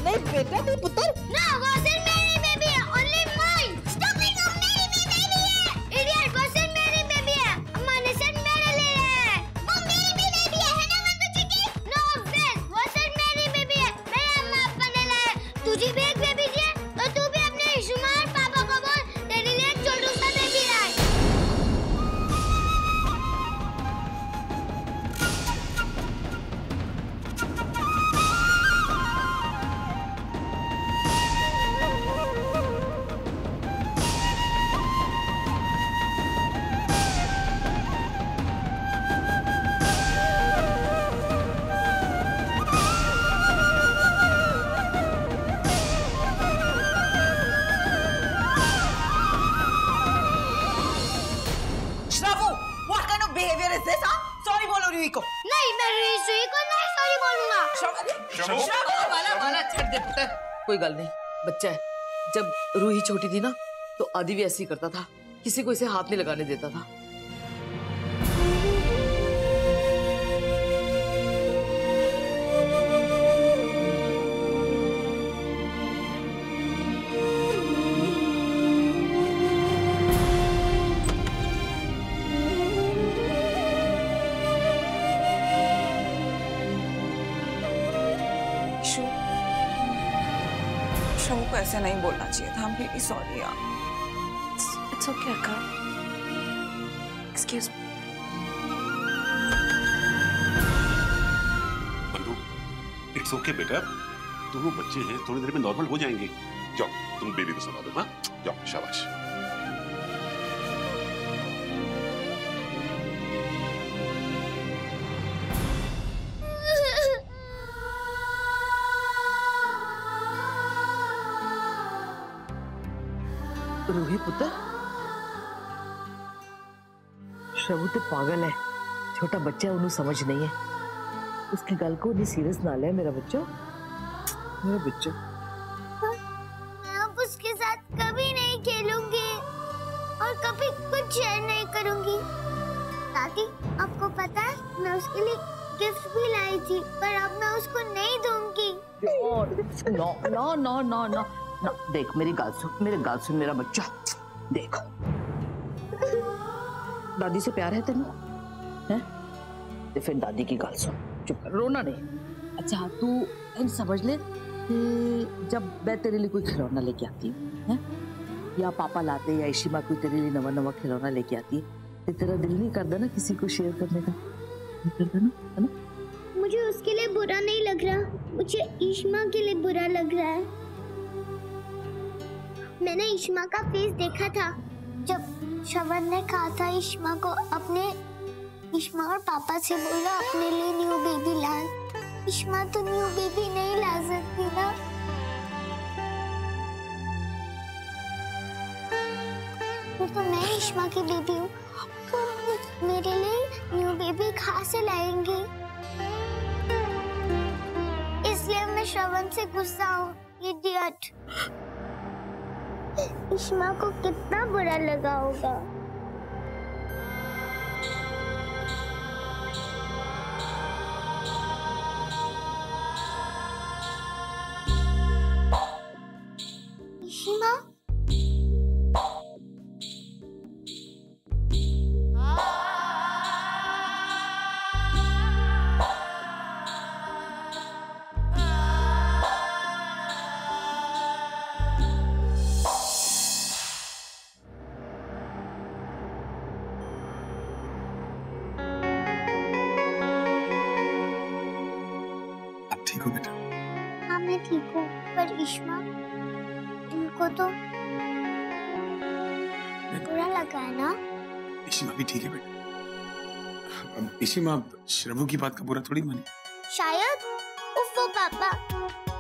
नहीं बेटा नहीं पुत्र. No, wasn't मेरी बेबी है, only mine. Stop it, वो मेरी भी बेबी है. Idiot, wasn't मेरी बेबी है. अम्मा ने सेट मेरे लिए है. वो मेरी भी बेबी है ना मंदू चिकी? No, obvious, wasn't मेरी बेबी है. मेरे अम्मा पापा ने लाया. तुझे भी एक बेबी दिया, तो तू भी अपने शुमार पापा को बोल तेरे लिए एक छोटू सा बेबी लाए. सॉरी बोलो रूही को. नहीं, मैं रूही को नहीं सॉरी बोलूंगा. वाला छੱਡ दे पुत्र. कोई गल नहीं, बच्चा है. जब रूही छोटी थी ना, तो आदि भी ऐसे ही करता था, किसी को इसे हाथ नहीं लगाने देता था. शमू को ऐसे नहीं बोलना चाहिए था. I'm really sorry यार. It's okay अक्का. Excuse me. बंधु, इट्स ओके बेटा. दोनों बच्चे हैं, थोड़ी देर में नॉर्मल हो जाएंगे. जाओ, तुम बेबी को संभालो. हाँ, जाओ, शाबाश. रूही पुत्र, शबू तो पागल है. छोटा बच्चा है, उन्हें समझ नहीं है. उसकी गल को नहीं सीरियस ना ले मेरा बच्चा. मेरा बच्चा मैं अब उसके साथ कभी नहीं खेलूंगी, और और कभी कुछ शेयर नहीं करूंगी। दादी, आपको पता है मैं उसके लिए गिफ्ट भी लाई थी, पर अब मैं उसको नहीं दूंगी। No no no no no no, देख मेरी गाल सुन मेरा बच्चा, देख दादी से प्यार है तेनू, हैं? तो फिर दादी की गाल सुन, चुप कर, रोना नहीं। अच्छा तू इन समझ ले कि जब मैं तेरे लिए कोई खिलौना लेके आती हूँ, हैं? या पापा लाते या ईशिमा कोई तेरे लिए नवा नवा खिलौना लेके आती है, तो तेरा दिल नहीं करता ना किसी को शेयर करने का? नहीं करता ना, है ना? मुझे उसके लिए बुरा नहीं लग रहा, मुझे ईशिमा के लिए बुरा लग रहा है। मैंने ईशिमा का फेस देखा था जब श्रवण ने कहा था ईशिमा को अपने, ईशिमा और पापा से बोला अपने लिए न्यू बेबी ला। ईशिमा तो न्यू बेबी नहीं ला सकती ना। तो मैं ईशिमा की बेबी हूँ, तो मेरे लिए न्यू बेबी कहाँ से लाएंगी? इसलिए मैं श्रवण से गुस्सा हूँ, इडियट। ईशिमा को कितना बुरा लगा होगा। ईशिमा, ठीक हो बेटा? हाँ मैं ठीक हूँ, पर ईशिमा, इनको तो बुरा लगा है ना? ईशिमा भी ठीक है बेटा। अब ईशिमा श्रवू की बात का बुरा थोड़ी मानी। शायद। उफ वो पापा,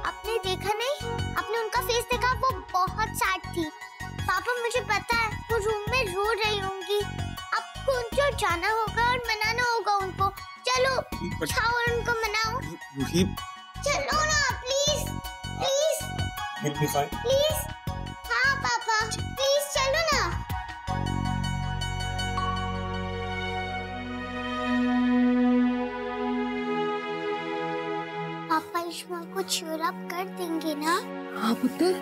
आपने देखा नहीं? आपने उनका फेस देखा? वो बहुत सैड थी। पापा मुझे पता है वो रूम में रो रही होंगी। आपको उनको जाना होगा और मनाना होगा उनको। चलो जाओ और उनको मनाओ। चलो ना प्लीज प्लीज प्लीज। हाँ पापा प्लीज चलो ना। पापा ईशिमा को cheer up कर देंगे ना? हाँ पुत्र,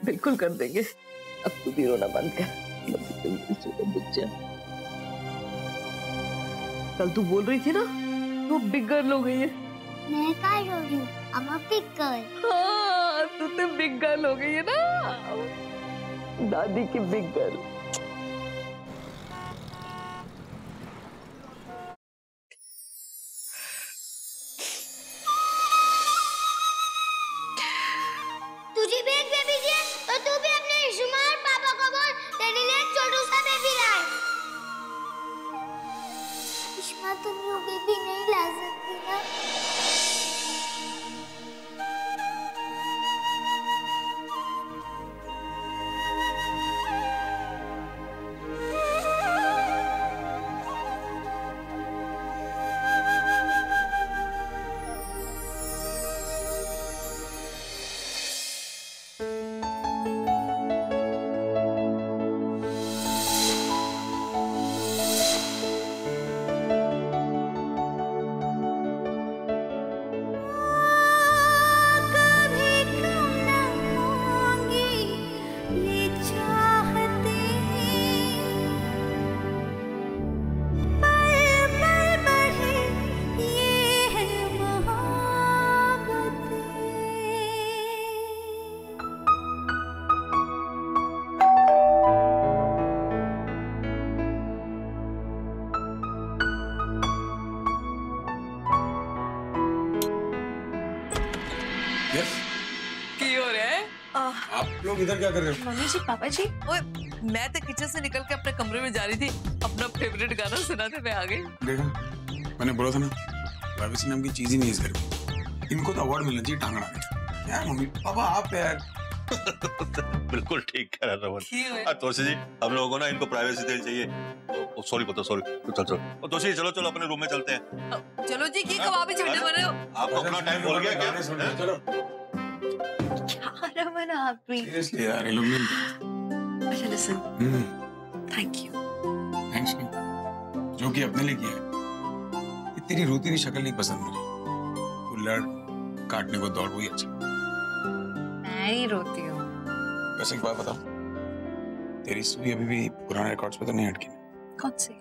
बिल्कुल कर देंगे। अब तू भी रोना बंद कर बच्चा। कल तू बोल रही थी ना वो बिग गर्ल हो गई है। मैं क्या रो रही हूँ? I'm a big girl। हाँ, तू तो बिग गर्ल हो गई है ना, दादी की बिग गर्ल। तुझे भी एक बेबी दिया तो तू भी अपने ईशिमा और पापा को बोल तेरे लिए एक छोटू सा बेबी लाए। ईशिमा तो न्यू बेबी नहीं ला सकती ना। आप लोग इधर क्या कर रहे हो? मम्मी जी, पापा जी, ओए मैं तो किचन से निकल के अपने कमरे में जा रही थी, अपना फेवरेट गाना सुनाते मैं आ गई। देखा, मैंने बोला था ना, प्राइवेसी नाम की चीज ही नहीं इस घर में। इनको तो अवार्ड मिलना चाहिए टांगना नहीं। यार मम्मी पापा आप यार। बिल्कुल ठीक कह रहा रमन। तोशी जी, हम लोगों को ना इनको प्राइवेसी देनी चाहिए। सॉरी पता, सॉरी। चल तोशी, चलो चलो अपने रूम में चलते हैं। चलो जी, की कबाबी छड्डे बने हो। आपको अपना टाइम बोल गया क्या? चलो रमन आप भी सीरियसली यार, ये लोग नहीं। अच्छा लिसन, थैंक यू। थैंक्स नहीं, जो कि अपने लिए किया है। ये तेरी रोती हुई शक्ल नहीं पसंद मुझे। तू लड़ काटने को दौड़, वही अच्छा। मैं ही रोती हूँ। वैसे एक बात बताओ, तेरी सुई अभी भी पुराने रिकॉर्ड्स पे तो नहीं अटकी? कौन सी?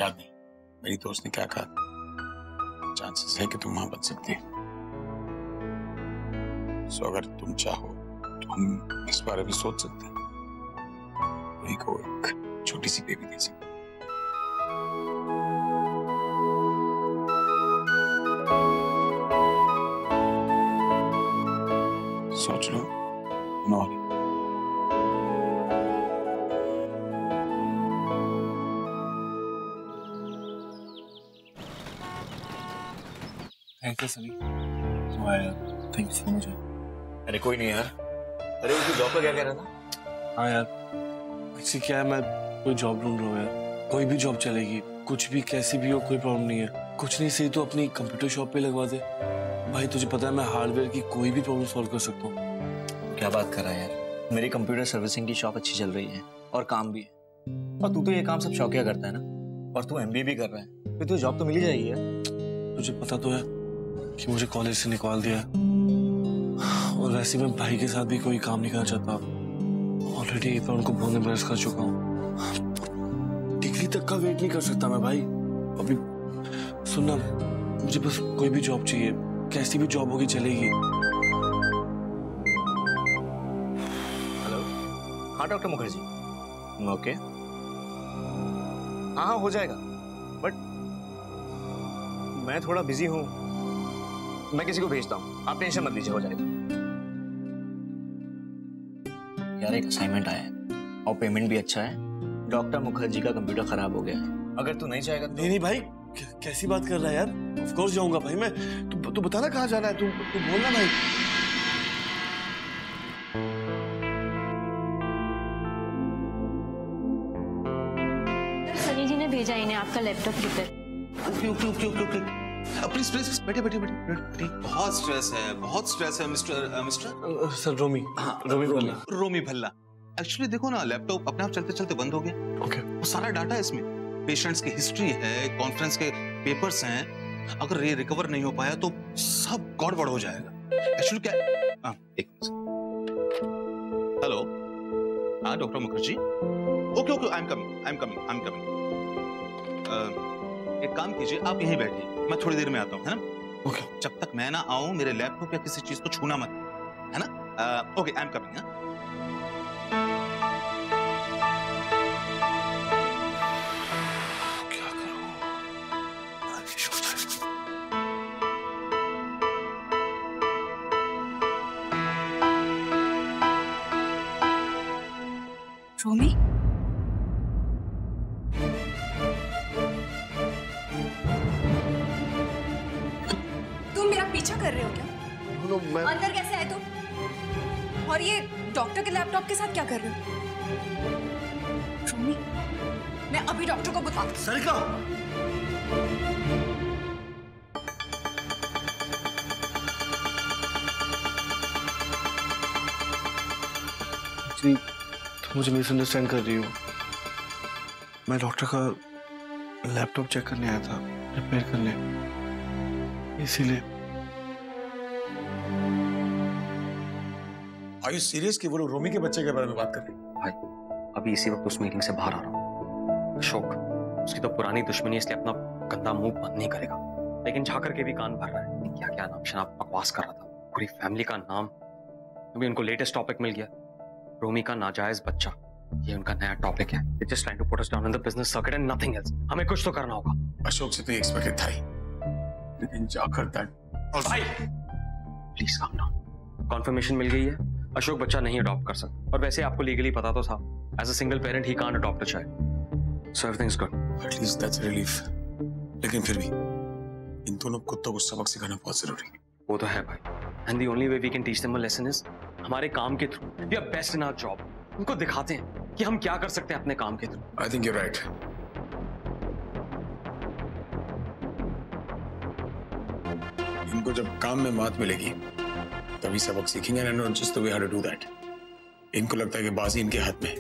याद नहीं मेरी दोस्त ने क्या कहा? चांसेस है कि तुम वहां बच सकती है। सो अगर तुम चाहो तो हम इस बारे में सोच सकते हैं, वही को एक छोटी सी बेबी दे सकते हैं। सोच लो। नॉरी थैंक यू सनी, तुम आए यार, थैंक यू सो मच। अरे कोई नहीं यार। अरे उसकी जॉब का क्या कह रहा था? हाँ यार, एक्चुअली क्या है, मैं कोई जॉब ढूंढ रहा हूँ यार। कोई भी जॉब चलेगी, कुछ भी कैसी भी हो, कोई प्रॉब्लम नहीं है। कुछ नहीं सही तो अपनी कंप्यूटर शॉप पे लगवा दे। भाई तुझे पता है मैं हार्डवेयर की कोई भी प्रॉब्लम सॉल्व कर सकता हूँ। क्या बात कर रहा है यार, मेरी कंप्यूटर सर्विसिंग की शॉप अच्छी चल रही है और काम भी है। और तू तो ये काम सब शौकिया करता है ना, और तू एमबीए भी कर रहा है, तो तुझे जॉब तो मिल ही जाएगी यार। तुझे पता तो है कि मुझे कॉलेज से निकाल दिया, और वैसे मैं भाई के साथ भी कोई काम नहीं करना चाहता। ऑलरेडी मैं उनको बहुत एम्बैरेस कर चुका हूँ। डिग्री तक का वेट नहीं कर सकता मैं भाई। अभी सुनना, मुझे बस कोई भी जॉब चाहिए, कैसी भी जॉब होगी चलेगी। हेलो, हाँ डॉक्टर मुखर्जी, ओके, हाँ हो जाएगा, बट मैं थोड़ा बिजी हूँ, मैं किसी को भेजता हूँ, आप टेंशन मत लीजिए, हो जाएगा। यार एक असाइनमेंट आया है और पेमेंट भी अच्छा है। डॉक्टर मुखर्जी का कंप्यूटर खराब हो गया है, अगर तू नहीं जाएगा तो... नहीं भाई, कैसी बात कर रहा है यार? ऑफ कोर्स जाऊंगा भाई मैं। तू बता ना कहाँ जाना है, तू बोलना भाई। सनी जी ने भेजा इन्हें आपका लैपटॉप रिपेयर। प्लीज प्लीज बैठे बैठे बैठे। बहुत स्ट्रेस है मिस्टर सर रोमी। हाँ, रोमी भल्ला। एक्चुअली देखो ना, लैपटॉप अपने आप चलते चलते बंद हो गया। ओके। वो सारा डाटा है इसमें, पेशेंट्स की हिस्ट्री है, कॉन्फ्रेंस के पेपर्स हैं। अगर ये रिकवर नहीं हो पाया तो सब गड़बड़ हो जाएगा। एक्चुअली क्या, एक मिनट। हेलो, हाँ doctor Mukherjee. Okay, I am coming. एक काम कीजिए, आप यहीं बैठिए, मैं थोड़ी देर में आता हूँ, है ना? ओके। जब तक मैं ना आऊं, मेरे लैपटॉप या किसी चीज को छूना मत, है ना? Okay, I am coming. Romi, तुम मेरा पीछा कर रहे हो क्या? मैं... अंदर कैसे आए तुम? और ये डॉक्टर के लैपटॉप के साथ क्या कर रहे हो? रोमी, मैं अभी डॉक्टर को बुलाती हूं। सरिका! तुम मुझे मिसअंडरस्टैंड कर रही हो। मैं डॉक्टर का लैपटॉप चेक करने आया था, रिपेयर करने, इसीलिए। Are you serious कि वो लोग रोमी के बच्चे के बारे में बात कर रहे हैं? भाई अभी इसी वक्त उस मीटिंग से बाहर आ रहा हूँ। अशोक, उसकी तो पुरानी दुश्मनी, इसलिए अपना गंदा मुंह बंद नहीं करेगा, लेकिन जाकर के भी कान भर रहा है। क्या क्या नाम शनाब बकवास कर रहा था, पूरी फैमिली का नाम। अभी उनको लेटेस्ट टॉपिक मिल गया, रोमी का नाजायज बच्चा, ये उनका नया टॉपिक है। They're just trying to put us down in the business circuit and nothing else. हमें कुछ तो करना होगा। अशोक से तो एक्सपेक्टेड था ही, लेकिन जाकर भाई प्लीज काम डाउन। कॉन्फर्मेशन मिल गई है, अशोक बच्चा नहीं अडॉप्ट कर सकता, और वैसे आपको लीगली पता तो था, as a single parent he can't adopt a child, so everything is good. At least that's relief. लेकिन फिर भी इन दोनों कुत्तों को सबक सिखाना बहुत जरूरी है। वो तो है भाई, and the only way we can teach them a lesson is हमारे काम के through. We are best in our job. उनको दिखाते हैं कि हम क्या कर सकते हैं अपने काम के through. I think you are right. इनको जब काम में मात मिलेगी तभी सबक सीखेंगे, and not just the way how to do that. इनको लगता है कि बाजी इनके हाथ में,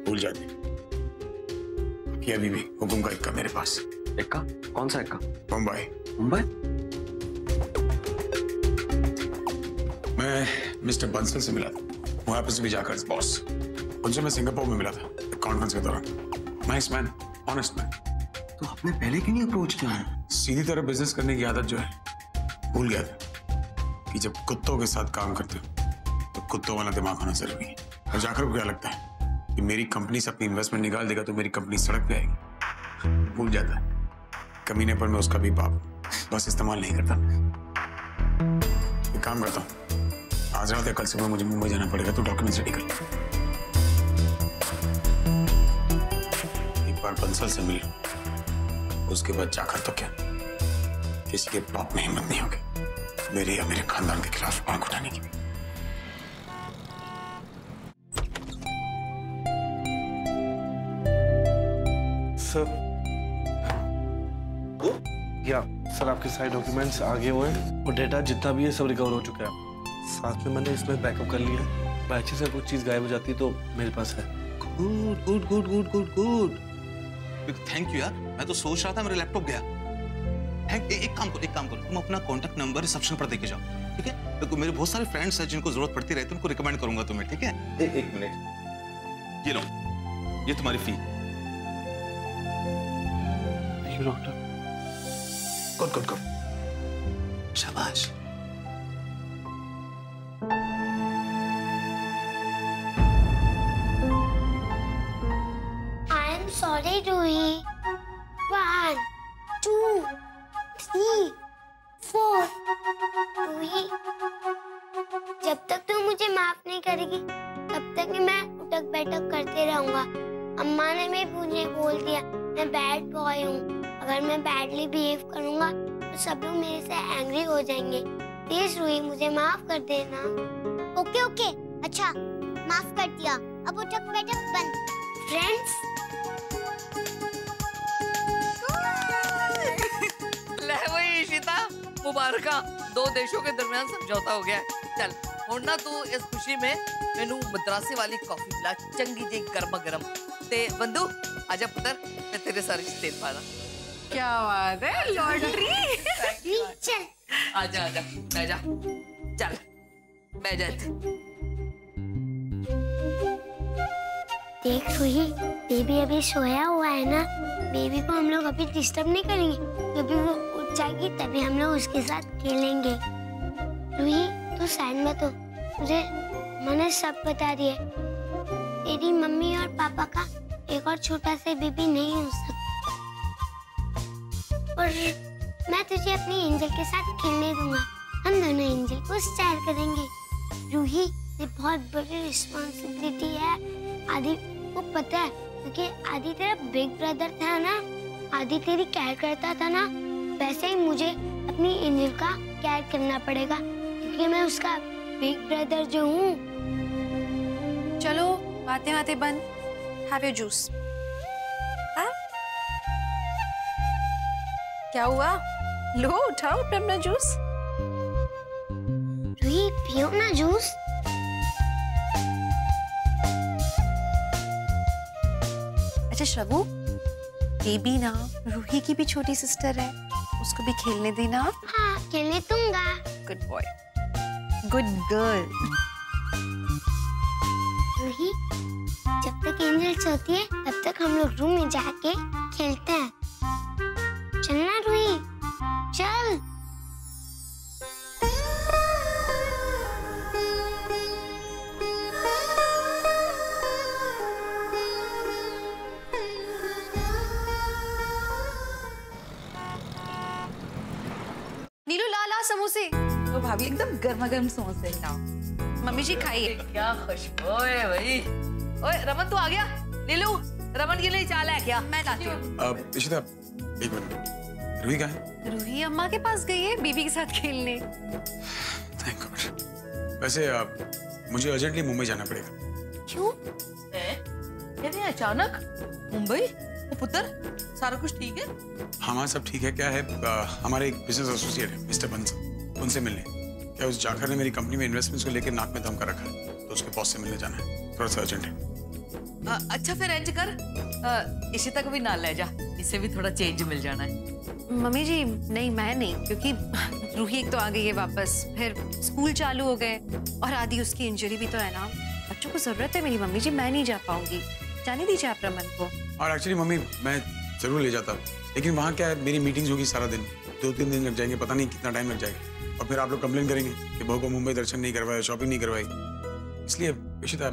भूल जाते। ये अभी भी हुकुम का इक्का मेरे पास। इक्का? कौन सा इक्का? मुंबई। मुंबई? मैं मिस्टर बंसल से मिला था, वो हैपेंस टू बी जाकर्स बॉस। उनसे मैं सिंगापुर में मिला था कॉन्फ्रेंस के दौरान। Nice man, honest man. तो आपने पहले क्यों नहीं अप्रोच किया? सीधी तरह बिजनेस करने की आदत जो है भूल गया था कि जब कुत्तों के साथ काम करते हो तो कुत्तों वाला दिमाग होना जरूरी है। और जाकर को क्या लगता है कि मेरी कंपनी से अपनी इन्वेस्टमेंट निकाल देगा तो मेरी कंपनी सड़क पे आएगी? भूल जाता है। कमीने पर मैं उसका भी बाप बस इस्तेमाल नहीं करता। एक काम करता हूँ, आज रात या कल सुबह मुझे मुंबई जाना पड़ेगा, तो डॉक्यूमेंट्स रेडी कर ले। एक बार बंसल से मिल लो, उसके बाद जाकर तो क्या किसी के बाप में हिम्मत नहीं होगी मेरे या मेरे खानदान के खिलाफ आंख उठाने की भी। सर या सर, आपके सारे डॉक्यूमेंट्स आगे हुए हैं और डेटा जितना भी है सब रिकवर हो चुका है। साथ में मैंने इसमें बैकअप कर लिया है। बाई चांस से कुछ चीज गायब हो जाती है तो मेरे पास है। Good good good good good good, thank you यार। मैं तो सोच रहा था मेरा लैपटॉप गया। एक काम करो, तुम अपना कॉन्टैक्ट नंबर रिसेप्शन पर देके जाओ, ठीक है? देखो मेरे बहुत सारे फ्रेंड्स हैं जिनको जरूरत पड़ती रहती है, उनको रिकमेंड करूंगा तुम्हें, ठीक है? एक मिनट, ये लो, ये तुम्हारी फी। डॉक्टर, गुड, शाबाश। I am sorry Ruhi. 1 2 3 4। Ruhi, जब तक तू मुझे माफ नहीं करेगी तब तक मैं उठक बैठक करते रहूंगा। अम्मा ने भी मुझे बोल दिया मैं बैड बॉय हूँ। अगर मैं बैडली बिहेव करूंगा तो सब लोग मेरे से एंग्री हो जाएंगे। प्लीज रूही, मुझे माफ कर देना। ओके ओके, अच्छा माफ कर दिया। अब उठक बैठक बंद। फ्रेंड्स, ले वही इशिता, मुबारका, 2 देशों के दरमियान समझौता हो गया है। चल और ना तू इस खुशी में मैनू मद्रासी वाली कॉफी पिला, चंगी जी गरमा गरम। ते बंधु आजा पुत्र, मैं तेरे सारे तेल पाना। क्या बात है, लॉटरी। चल आजा आजा, बैठ जा, चल बैठ जा। देख रूही, बेबी अभी सोया हुआ है ना, बेबी को हम लोग अभी डिस्टर्ब नहीं करेंगे। जब वो उठ जाएगी तभी हम लोग उसके साथ खेलेंगे। रूही, तू सैड मत हो, मुझे मैंने सब बता दिया। तेरी मम्मी और पापा का एक और छोटा सा बेबी नहीं हो सकता, और मैं तुझे अपनी एंजल के साथ खेलने दूंगा। हम दोनों एंजल को स्टाइल करेंगे। रूही, ये बहुत बड़ी रिस्पॉन्सिबिलिटी है। आदि को पता है, क्योंकि आदि तेरा बिग ब्रदर था ना, आदि तेरी केयर करता था ना, वैसे ही मुझे अपनी एंजल का केयर करना पड़ेगा, क्योंकि मैं उसका बिग ब्रदर जो हूँ। चलो बातें बातें बंद, हैव योर जूस। क्या हुआ? लो उठाओ अपना जूस। रूही, पियो ना जूस। अच्छा श्रवू, बेबी ना रूही की भी छोटी सिस्टर है, उसको भी खेलने देना। हाँ, खेलने दूंगा। Good boy, good girl. Ruhi, जब तक एंजल सोती है तब तक हम लोग रूम में जाके खेलते हैं। चलना रूही, चल। नीलू ला समोसे। तो भाभी एकदम गर्मा गर्म समोसे लाओ। मम्मी जी खाइए। क्या खुशबू है भाई। ओए रमन तू आ गया? नीलू, रमन के लिए चाल है क्या? मैं लाती हूँ। इशिता, एक मिनट, रूही कहाँ है? रूही अम्मा के पास गई है बीबी के साथ खेलने। Thank God. वैसे मुझे अर्जेंटली मुंबई जाना पड़ेगा। क्यों? इतने अचानक मुंबई? ओ पुत्र, सारा कुछ ठीक है? हाँ सब ठीक है। क्या है, हमारे एक बिजनेस एसोसिएट है मिस्टर बंसल, उनसे मिलने। क्या उस जाकर ने मेरी कंपनी में इन्वेस्टमेंट्स को लेकर नाक में दम कर रखा है, तो उसके बॉस से मिलने जाना है। थोड़ा सा अर्जेंट है। अच्छा फिर इंज कर, इशिता को भी नाल ले जा, इससे भी थोड़ा चेंज मिल जाना है। मम्मी जी नहीं, मैं नहीं, क्योंकि रूही एक तो आ गई है वापस, फिर स्कूल चालू हो गए और आदि उसकी इंजरी भी तो है ना। बच्चों को जरूरत है मेरी मम्मी जी, मैं नहीं जा पाऊंगी। जाने दीजिए आप रमन को। और एक्चुअली मम्मी मैं जरूर ले जाता, लेकिन वहाँ क्या है, मेरी मीटिंग्स होगी सारा दिन, 2-3 दिन लग जाएंगे, पता नहीं कितना टाइम लग जाएगा। और फिर आप लोग कंप्लेन करेंगे कि बहू को मुंबई दर्शन नहीं करवाया, शॉपिंग नहीं करवाई, इसलिए इशिता।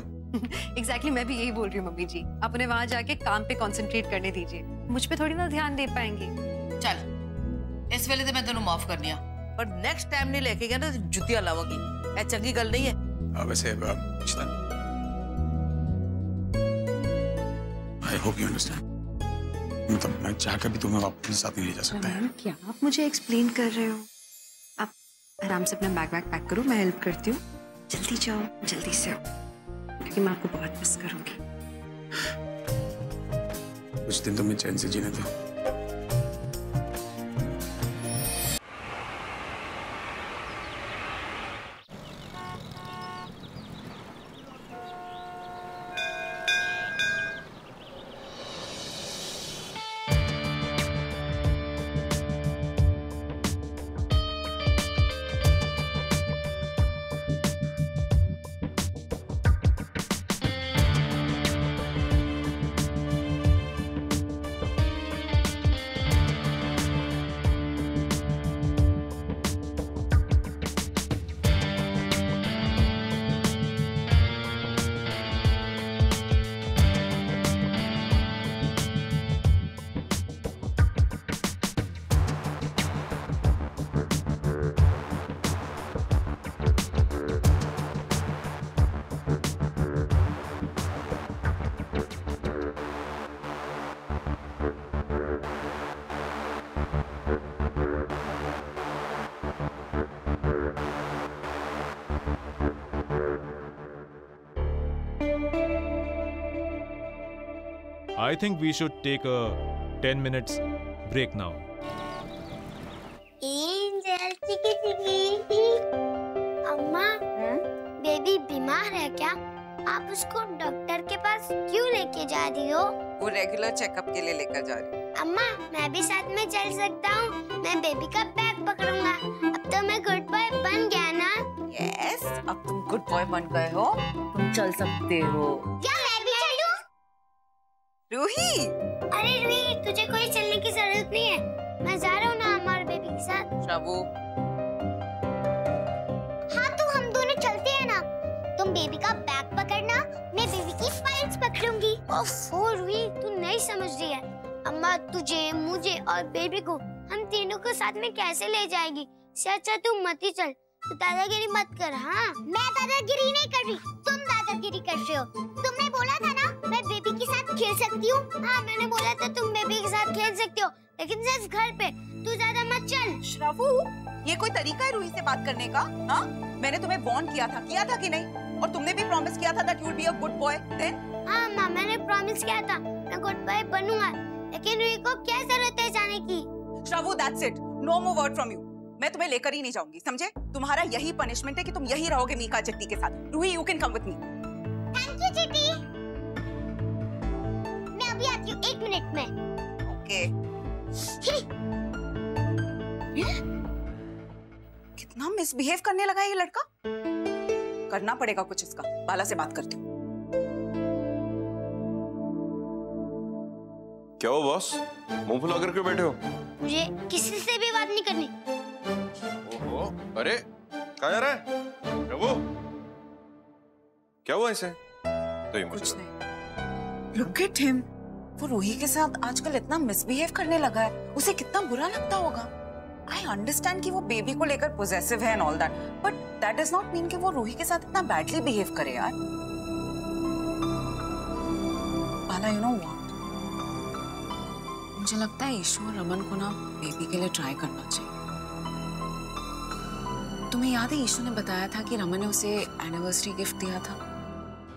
एग्जैक्टली मैं भी यही बोल रही हूँ मम्मी जी, अपने वहाँ जाके काम पे कंसंट्रेट करने दीजिए, मुझ पे थोड़ी ना ध्यान दे पाएंगी। चल इस वेले तो मैं तेनों माफ करनी आ, पर नेक्स्ट टाइम नहीं लेके गया ना जुतियां लावांगी, ऐ चंगी गल नहीं है। वैसे Ishita, I hope you understand, मतलब मैं चाहकर भी तुम्हें वापस साथ नहीं ले जा सकता है। क्या आप मुझे एक्सप्लेन कर रहे हो? आप आराम से अपना बैग पैक करो, मैं हेल्प करती हूँ। जल्दी जाओ, जल्दी से आओ, क्योंकि मैं आपको बहुत मिस करूंगी। कुछ दिन तुम्हें चैन से जीने दो। I think we should take a 10 minutes break now. Angel चिकी चिकी। अम्मा, बेबी बीमार है क्या? आप उसको डॉक्टर के पास क्यों लेके जा रही हो? वो रेगुलर चेकअप के लिए लेकर जा रही है। अम्मा, मैं भी साथ में चल सकता हूँ? मैं बेबी का बैग पकड़ूंगा। अब तो मैं गुड बॉय बन गया ना? यस, अब तुम गुड बॉय बन गए हो, तुम चल सकते हो। क्या मैं भी चलूं? रूही! अरे रूही, तुझे कोई चलने की जरूरत नहीं है, मैं जा रहा हूँ ना हमारे बेबी के साथ। शाबू। हाँ तो हम दोनों चलते हैं ना, तुम बेबी का बैग पकड़ना, मैं बेबी की फाइल्स पकड़ूंगी। ओह रूही, तू नहीं समझ रही है, अम्मा तुझे, मुझे और बेबी को हम तीनों को साथ में कैसे ले जाएगी? अच्छा तुम मत ही चल, तू दादागिरी मत कर। हाँ मैं दादागिरी नहीं कर रही, तुम दादागिरी कर रहे हो। तुमने बोला था ना मैं बेबी के साथ खेल सकती हूँ। हाँ मैंने बोला था तुम बेबी के साथ खेल सकती हो, लेकिन सिर्फ घर पे, तू ज्यादा मत चल। श्रावू, ये कोई तरीका है रूही से बात करने का? हाँ मैंने तुम्हें वार्न किया था कि नहीं? और तुमने भी प्रॉमिस किया था that you will be a good boy then? हाँ माँ, मैंने प्रॉमिस किया था मैं गुड बॉय बनूंगा, लेकिन रूही को क्या जरूरत है जाने की? श्रावू, that's it, no more word from you. मैं तुम्हें लेकर ही नहीं जाऊंगी, समझे? तुम्हारा यही पनिशमेंट है कि तुम यही रहोगे मीका चिट्टी के साथ। Ruhi, you can come with me. Thank you Chitti, मैं अभी आती हूँ 1 मिनट में। ओके। कितना मिसबिहेव करने लगा ये लड़का, करना पड़ेगा कुछ इसका। बाला से बात करती हूँ। क्या हो बॉस, मुंह फुला कर क्यों बैठे हो? मुझे किसी से भी बात नहीं करनी। ओहो, अरे कहाँ जा रहा है? प्रभु, क्या हुआ इसे? तो ये कुछ नहीं। Look at him, वो रूही के साथ आजकल इतना मिसबिहेव करने लगा है, उसे कितना बुरा लगता होगा। I understand कि वो बेबी को लेकर possessive है and all that, but that does not mean कि वो रूही के साथ इतना badly behave करे यार। बाला, you know what? मुझे लगता है ईशु और रमन को ना बेबी के लिए ट्राई करना चाहिए। तुम्हें याद है ईशु ने बताया था कि रमन ने उसे एनिवर्सरी गिफ्ट दिया था,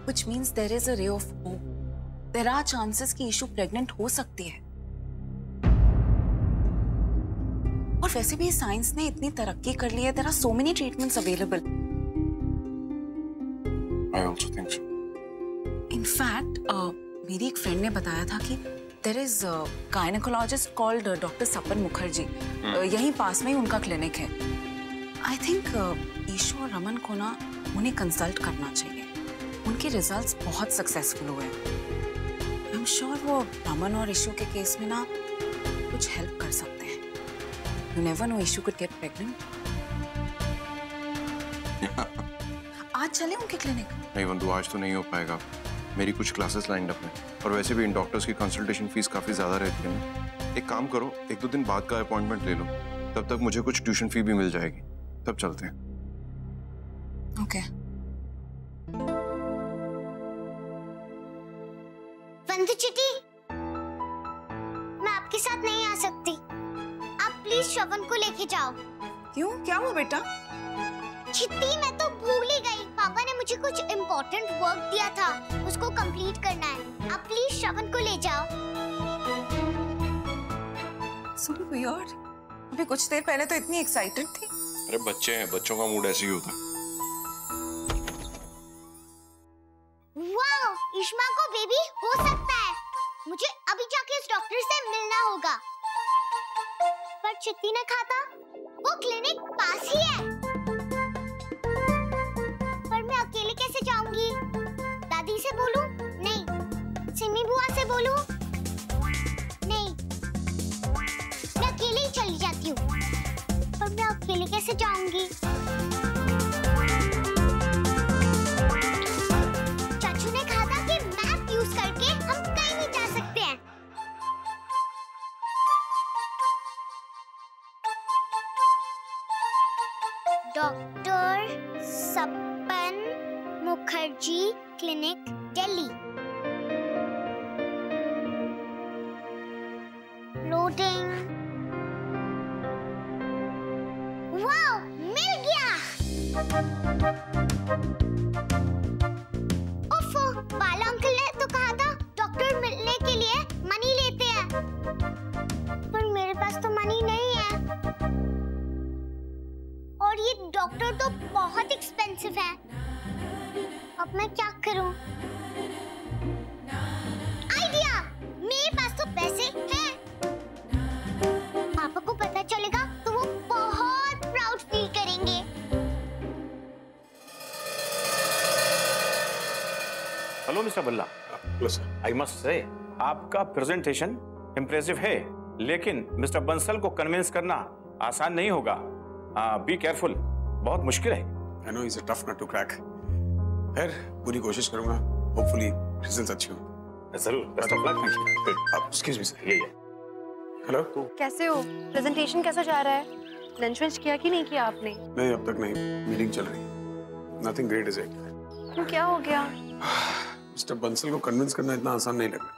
which means there is a ray of hope. There are chances कि ईशु प्रेग्नेंट हो सकती है। और वैसे भी साइंस ने इतनी तरक्की कर ली है, there are so many treatments available. I also think so. In in fact मेरी एक फ्रेंड ने बताया था कि there is gynaecologist called doctor Sapan Mukherjee, यहीं पास में ही उनका क्लिनिक है। आई थिंक ईशू और रमन को ना उन्हें कंसल्ट करना चाहिए। उनके रिजल्ट्स बहुत सक्सेसफुल हुए हैं। आई एम श्योर वो रमन और ईशू के केस में ना कुछ हेल्प कर सकते हैं। You never know, Ishu could get pregnant. आज चले उनके क्लिनिक? नहीं वंदु, आज तो नहीं हो पाएगा। मेरी कुछ क्लासेस लाइंड अप हैं और वैसे भी इन डॉक्टर्स की कंसल्टेशन फीस काफी ज्यादा रहती है ना। एक काम करो, 1-2 दिन बाद का अपॉइंटमेंट ले लो, तब तक मुझे कुछ ट्यूशन फी भी मिल जाएगी, तब चलते हैं। ओके। वंदु चिटी, मैं आपके साथ नहीं आ सकती। आप प्लीज श्रवण को लेके जाओ। क्यों, क्या हुआ बेटा? चिट्टी, मैं तो भूल ही गई। पापा ने मुझे कुछ इम्पोर्टेंट वर्क दिया था, उसको कंप्लीट करना है। आप प्लीज श्रवण को ले जाओ। सो वियर्ड, अभी कुछ देर पहले तो इतनी एक्साइटेड थी। अरे बच्चे हैं, बच्चों का मूड ऐसे ही होता है। वाओ, इश्मा को बेबी हो सकता है। मुझे अभी जाके उस डॉक्टर से मिलना होगा। पर चिट्टी ने कहा था वो क्लिनिक पास ही है। पर मैं अकेले कैसे जाऊंगी? दादी से बोलूं? नहीं। सिमी बुआ से बोलूं? नहीं। मैं अकेले ही चली जाती हूँ। पर मैं अकेले कैसे जाऊंगी? चाचू ने कहा था कि मैप यूज करके हम कहीं भी जा सकते हैं। Doctor Sapan Mukherjee clinic, Delhi. Loading. Wow, मिल गया। ओफो, बाला अंकल ने तो कहा था डॉक्टर मिलने के लिए मनी लेते हैं, पर मेरे पास तो मनी नहीं है। और ये डॉक्टर तो बहुत एक्सपेंसिव है। अब मैं क्या करूं? आइडिया, मेरे पास तो पैसे हैं। पापा को पता चलेगा तो वो बहुत प्राउड फील करेंगे। हेलो मिस्टर बल्ला। आई मस्ट से आपका प्रेजेंटेशन इम्प्रेसिव है, लेकिन मिस्टर बंसल को कन्विंस करना आसान नहीं होगा। बी केयरफुल, बहुत मुश्किल है। I know he's a tough nut to crack. खैर, पूरी कोशिश करूंगा। Hopefully रिजल्ट्स अच्छे हों। जरूर। Best of luck. Thank you. Excuse me sir. ये हेलो। कैसे हो? प्रेजेंटेशन कैसा जा रहा है? लंच वंच किया कि नहीं किया आपने? नहीं, अब तक नहीं। मीटिंग चल रही है। Nothing great is it? क्यों, क्या हो गया? मिस्टर बंसल को कन्विंस करना इतना आसान नहीं लग रहा।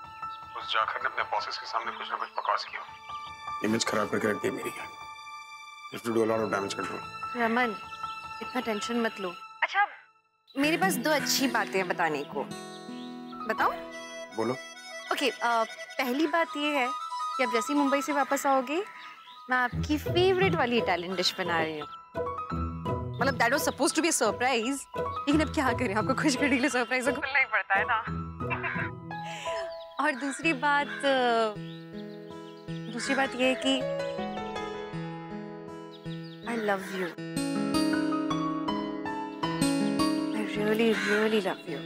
उस जाखर ने अपने बॉसेस के सामने कुछ ना कुछ बकवास किया। इमेज खराब करके रख दी मेरी। You have to do a lot of damage control. Raman, इतना टेंशन मत लो। अच्छा, मेरे पास 2 अच्छी बातें बताने को। बताओ? बोलो। ओके, पहली बात ये है कि अब जैसे ही मुंबई से वापस आओगे, मैं आपकी फेवरेट वाली इटालियन डिश बना रही हूँ। मतलब that was supposed to be a surprise, लेकिन अब क्या करें, आपको खुश करने के लिए सरप्राइज तो खोलना ही पड़ता है ना। और दूसरी बात ये है कि I love you. I really, really love you.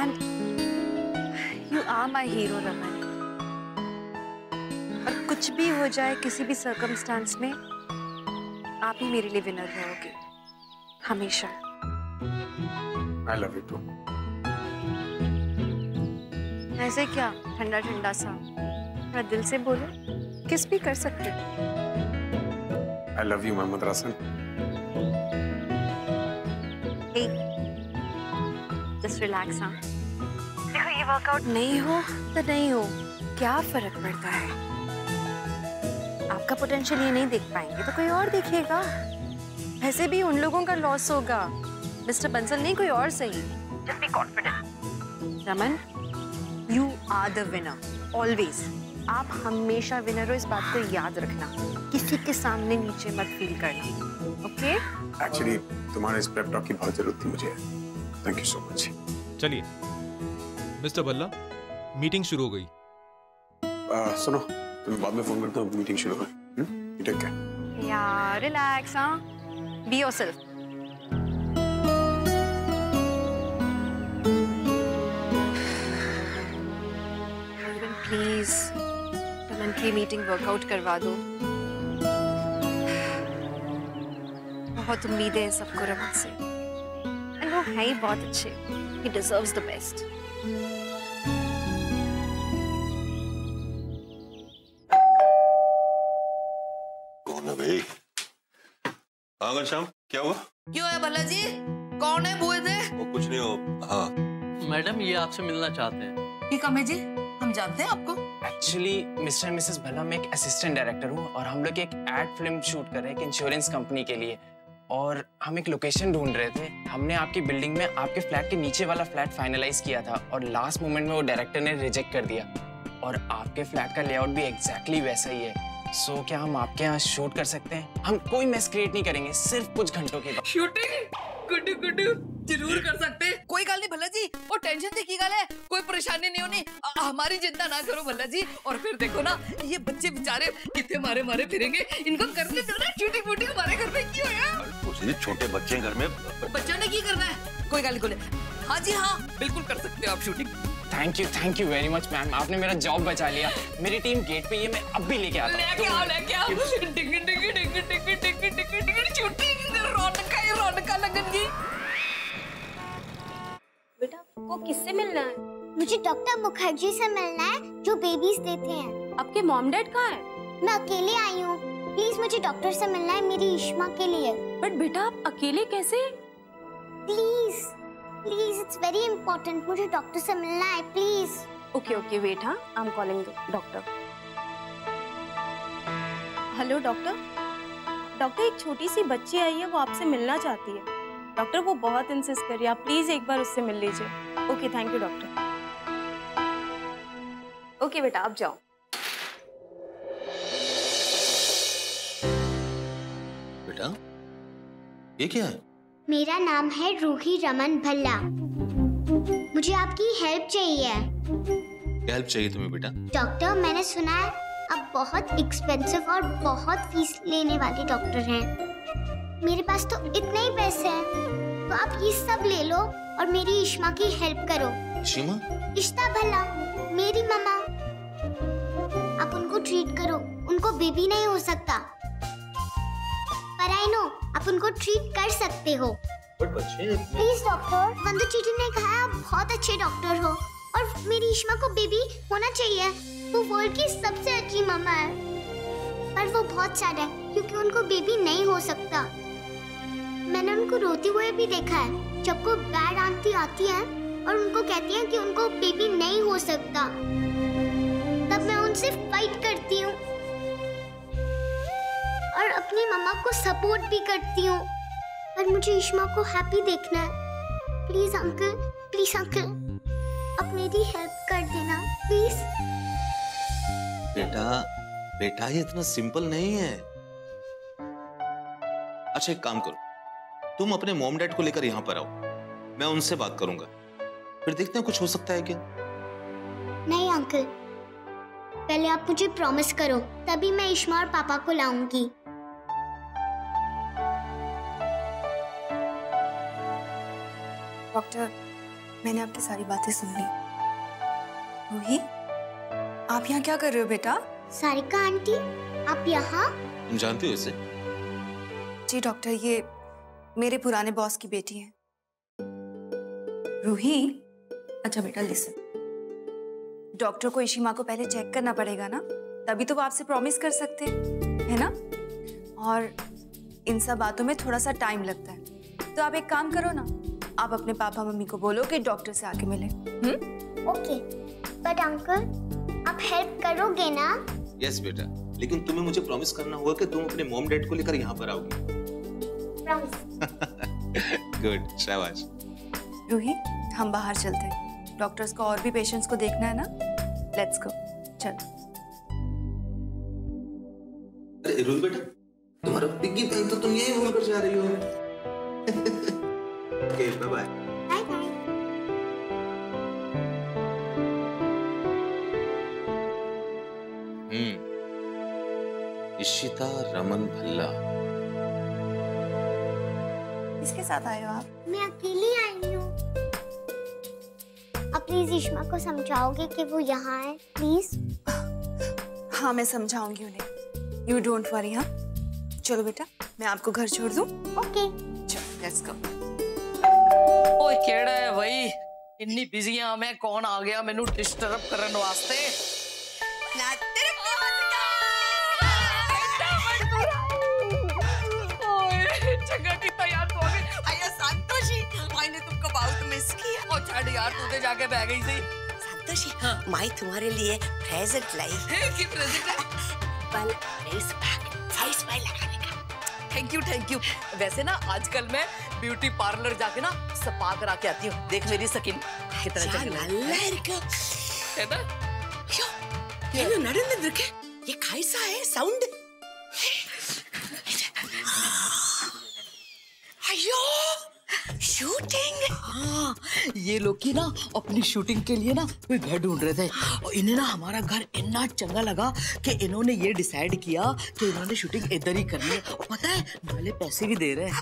And you are my hero, Raman. और कुछ भी हो जाए, किसी भी सर्कमस्टांस में, आप ही मेरे लिए विनर रहोगे, हमेशा। I love you too. ऐसे क्या ठंडा ठंडा सा, थोड़ा दिल से बोलो, किस भी कर सकते हो। I love you, Mohammad ration. Hey, just relax, हाँ। देखो, ये वर्कआउट नहीं हो तो नहीं हो, क्या फर्क पड़ता है? आपका पोटेंशियल ये नहीं देख पाएंगे तो कोई और देखेगा। ऐसे भी उन लोगों का लॉस होगा, मिस्टर बंसल नहीं, कोई और सही। Just be confident. Raman, you are the winner, always. आप हमेशा विनर हो, इस बात को याद रखना। किसी के सामने नीचे मत फील करना, ओके? एक्चुअली तुम्हारे इस प्रेप टॉक की बहुत जरूरत थी मुझे। Thank you so much. चलिए मिस्टर भल्ला, मीटिंग शुरू हो गई। सुनो, तुम्हें बाद में फोन करता हूँ, मीटिंग शुरू है। ठीक है यार, रिलैक्स, हाँ, be yourself. Please monthly meeting workout करवा दो। बहुत उम्मीदें हैं सबको रमन से, एंड वो है ही बहुत अच्छे। ही डिजर्व्स द बेस्ट। कौन है भाई? हाँ घनश्याम, क्या हुआ? क्यों है भल्ला जी? कौन है बुए थे? वो कुछ नहीं हो। हाँ मैडम, ये आपसे मिलना चाहते हैं। ये कम है जी, हम जानते हैं आपको। Actually mister and Mrs Bhalla, मैं एक असिस्टेंट डायरेक्टर हूँ और हम लोग एक एड फिल्म शूट कर रहे हैं एक इंश्योरेंस कंपनी के लिए, और हम एक लोकेशन ढूंढ रहे थे। हमने आपकी बिल्डिंग में आपके फ्लैट के नीचे वाला फ्लैट फाइनलाइज किया था और लास्ट मोमेंट में वो डायरेक्टर ने रिजेक्ट कर दिया, और आपके फ्लैट का लेआउट भी एग्जैक्टली वैसा ही है। सो क्या हम आपके यहाँ शूट कर सकते हैं? हम कोई मेस क्रिएट नहीं करेंगे, सिर्फ कुछ घंटों के बाद। शूटिंग गुड्डू गुड्डू जरूर कर सकते हैं। कोई गल नहीं भल्ला जी, और टेंशन की गल है, कोई परेशानी नहीं होनी। हमारी चिंता ना करो भल्ला जी। और फिर देखो ना, ये बच्चे बेचारे कितने मारे मारे फिरेंगे, इनको करने दो ना शूटिंग वूटिंग। हमारे घर में क्यों है? छोटे बच्चे घर में, बच्चों ने की करना है? कोई गल नहीं। हाँ जी हाँ, बिल्कुल कर सकते हो आप shooting. Thank you very much ma'am, आपने मेरा जॉब बचा लिया। मेरी टीम गेट पे ही है, मैं अब भी लेके आता हूँ। लेके आओ। डिग डिग डिग डिग डिग डिग शूटिंग रौनक लगेगी। बेटा, आपको किससे मिलना है? मुझे डॉक्टर मुखर्जी से मिलना है, जो बेबीज देते हैं। आपके मॉम डैड कहाँ है? मैं अकेले आई हूँ, प्लीज मुझे डॉक्टर से मिलना है, मेरी इश्मा के लिए। बट बेटा, आप अकेले कैसे? Please please, it's very important, मुझे डॉक्टर से मिलना है, प्लीज। ओके वेट, हाँ, I am calling doctor. Hello doctor. Doctor, एक छोटी सी बच्ची आई है, वो आपसे मिलना चाहती है। डॉक्टर, वो बहुत इंसिस्ट कर रही है, आप प्लीज एक बार उससे मिल लीजिए। Okay, thank you doctor. Okay बेटा, आप जाओ। बेटा, ये क्या है? मेरा नाम है रूही रमन भल्ला। मुझे आपकी हेल्प चाहिए। क्या हेल्प चाहिए तुम्हें बेटा? डॉक्टर, मैंने सुना है आप बहुत एक्सपेंसिव और बहुत फीस लेने वाले डॉक्टर हैं। मेरे पास तो इतने ही पैसे हैं, तो आप ये सब ले लो और मेरी इश्मा की हेल्प करो। इश्मा? इश्ता भल्ला, मेरी मम्मा। आप उनको ट्रीट करो, उनको बेबी नहीं हो सकता, पर आई नो आप उनको ट्रीट कर सकते हो। प्लीज डॉक्टर, वंदु चीटी ने कहा आप बहुत अच्छे डॉक्टर हो और मेरी इश्मा को बेबी होना चाहिए। वो वर्ल्ड की सबसे अच्छी मम्मा है, पर वो बहुत सैड है क्योंकि उनको बेबी नहीं हो सकता। मैंने उनको रोते हुए भी देखा है, जब को बैड आंटी आती है और उनको कहती है कि उनको बेबी नहीं हो सकता, तब मैं उनसे फाइट करती हूँ और अपनी मम्मा को सपोर्ट भी करती हूँ, पर मुझे इश्मा को हैप्पी देखना है। प्लीज अंकल, आप मेरी हेल्प कर देना प्लीज। बेटा ये इतना सिंपल नहीं है। अच्छा एक काम करो, तुम अपने मॉम डैड को लेकर यहाँ पर आओ, मैं उनसे बात करूंगा, फिर देखते हैं कुछ हो सकता है क्या। नहीं अंकल, पहले आप मुझे प्रॉमिस करो, तभी मैं इश्मा और पापा को लाऊंगी। डॉक्टर, मैंने आपकी सारी बातें सुन ली। रूही, आप यहाँ क्या कर रहे हो बेटा? सारिका आंटी, आप यहाँ? तुम जानती हो इसे? जी डॉक्टर, ये मेरे पुराने बॉस की बेटी है। रूही, अच्छा बेटा लिसन, डॉक्टर को इशिमा को पहले चेक करना पड़ेगा ना, तभी तो वो आपसे प्रॉमिस कर सकते हैं, है ना? और इन सब बातों में थोड़ा सा टाइम लगता है, तो आप एक काम करो ना, आप अपने पापा मम्मी को बोलो कि डॉक्टर से आके मिले। ओके, बट अंकल आप हेल्प करोगे ना? यस बेटा, लेकिन तुम्हें मुझे प्रॉमिस करना होगा कि तुम अपने मॉम डैड को लेकर यहाँ पर आओगी। गुड, शाबाश। रूही, हम बाहर चलते हैं, डॉक्टर्स को और भी पेशेंट्स को देखना है ना। लेट्स गो, चल। अरे रूही बेटा, तुम्हारा पिग्गी बैंक तो तुम यही भूल कर जा रही हो। Okay, bye bye. Bye bye. Ishita Raman Bhalla. किसके साथ आए हो आप? मैं अकेली आई हूँ। आप प्लीज इश्मा को समझाओगे कि वो यहाँ है, प्लीज? हाँ, मैं समझाऊंगी उन्हें। You don't worry. हाँ, चलो बेटा, मैं आपको घर छोड़ दूँ? ओके। चलो, लेट्स गो। ओए केड़ा है भाई, इन्नी बिजी हां मैं, कौन आ गया मैनू डिस्टर्ब करने वास्ते? ना तेरे ओए जगह की तैयार तो हो गई। आया संतोषी, मैंने तुमको बहुत मिस किया। ओ छाड़ यार, तू तो जाके बह गई थी। संतोषी, मैं तुम्हारे लिए प्रेजेंट लाई। की प्रेजेंट है? पल फेस पैक, फेस पैक लगाने का। Thank you. वैसे ना आजकल मैं ब्यूटी पार्लर जाके ना स्पा करा के आती हूँ। देख मेरी स्किन कितना अच्छा, चमकीला है ना? ये नरेंद्र देखे, ये कैसा है साउंड? अयो, शूटिंग। हाँ, ये लोग की ना अपनी शूटिंग के लिए ना कोई घर ढूंढ रहे थे और इन्हें ना हमारा घर इतना चंगा लगा कि इन्होंने ये डिसाइड किया कि इन्होंने शूटिंग इधर ही करनी है। और पता है, नाले पैसे भी दे रहे हैं।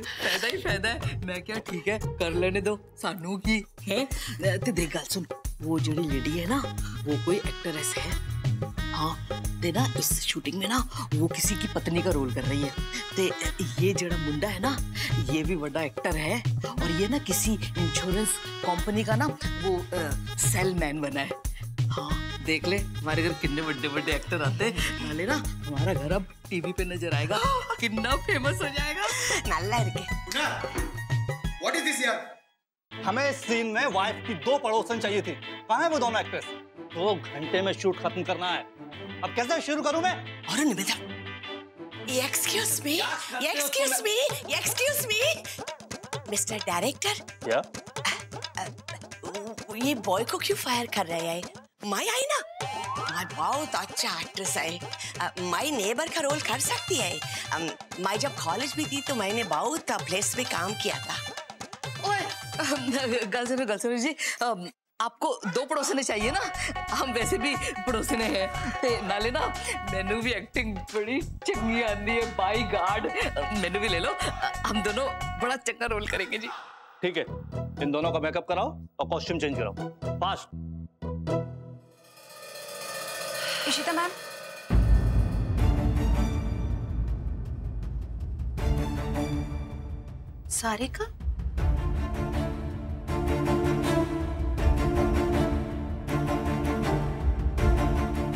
फायदा ही फायदा है। मैं क्या, ठीक है कर लेने दो, सानू की है। ते देख गल सुन, वो जड़ी लेडी है ना, वो कोई एक्ट्रेस है। हाँ, ते ना इस शूटिंग में ना वो किसी की पत्नी का रोल कर रही है। ते ये जड़ा मुंडा है ना, ये भी बड़ा एक्टर है और ये ना किसी इंश्योरेंस कंपनी का ना वो सेलमैन बना है। हाँ, देख ले हमारे घर कितने बड़े बड़े एक्टर आते हैं। नाले ना हमारा घर अब टीवी पे नजर आएगा, कितना फेमस हो जाएगा। नल्ला इरके। व्हाट इज दिस यार? हमें इस सीन में वाइफ की 2 पड़ोसन चाहिए थी। कहाँ है वो दोनों एक्ट्रेस? 2 घंटे में शूट खत्म करना है। अब कैसे शुरू करूं मैं? अरे Niveda, excuse me, mister director. क्या? ये बॉय को क्यों फायर कर रहे हैं? मैं आई ना, मैं बहुत अच्छा एक्ट्रेस है। मैं नेबर का रोल कर सकती है। मैं जब कॉलेज में थी तो मैंने बहुत प्लेस में काम किया था। गल सुनो जी, आपको 2 पड़ोसने चाहिए ना? हम वैसे भी पड़ोसने हैं। ते नाले ना मैनू भी एक्टिंग बड़ी चंगी आती है। बाई गॉड, मैनू भी ले लो। हम दोनों बड़ा चंगा रोल करेंगे जी। ठीक है, इन दोनों का मेकअप कराओ और कॉस्ट्यूम चेंज कराओ, fast. Ishita ma'am, Sarika,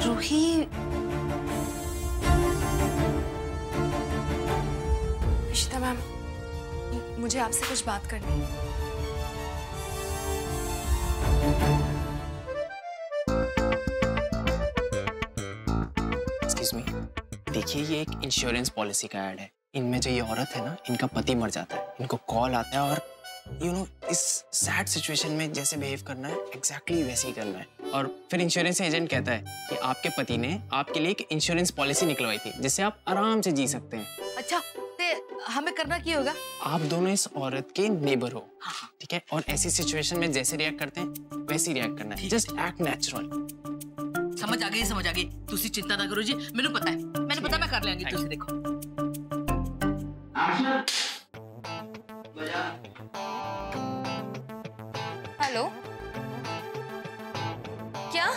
Ruhi, Ishita ma'am, मुझे आपसे कुछ बात करनी है। एक्सक्यूज मी, देखिए ये एक इंश्योरेंस पॉलिसी का ऐड है। इनमें जो ये औरत है ना, इनका पति मर जाता है, इनको कॉल आता है और इस सैड सिचुएशन में जैसे बिहेव करना है एग्जैक्टली वैसे ही करना है। और फिर इंश्योरेंस एजेंट कहता है कि आपके पति ने आपके लिए एक इंश्योरेंस पॉलिसी निकलवाई थी जिससे आप आराम से जी सकते हैं। अच्छा, ते हमें करना क्या होगा? आप दोनों इस औरत के नेबर हो, ठीक है? और ऐसी सिचुएशन में जैसे रिएक्ट करते हैं वैसे ही रिएक्ट करना है। Just act natural. समझ आ गई। तुसी चिंता ना करो जी, मैंने पता है मैं कर लेंगी। तुसी देखो। हेलो, क्या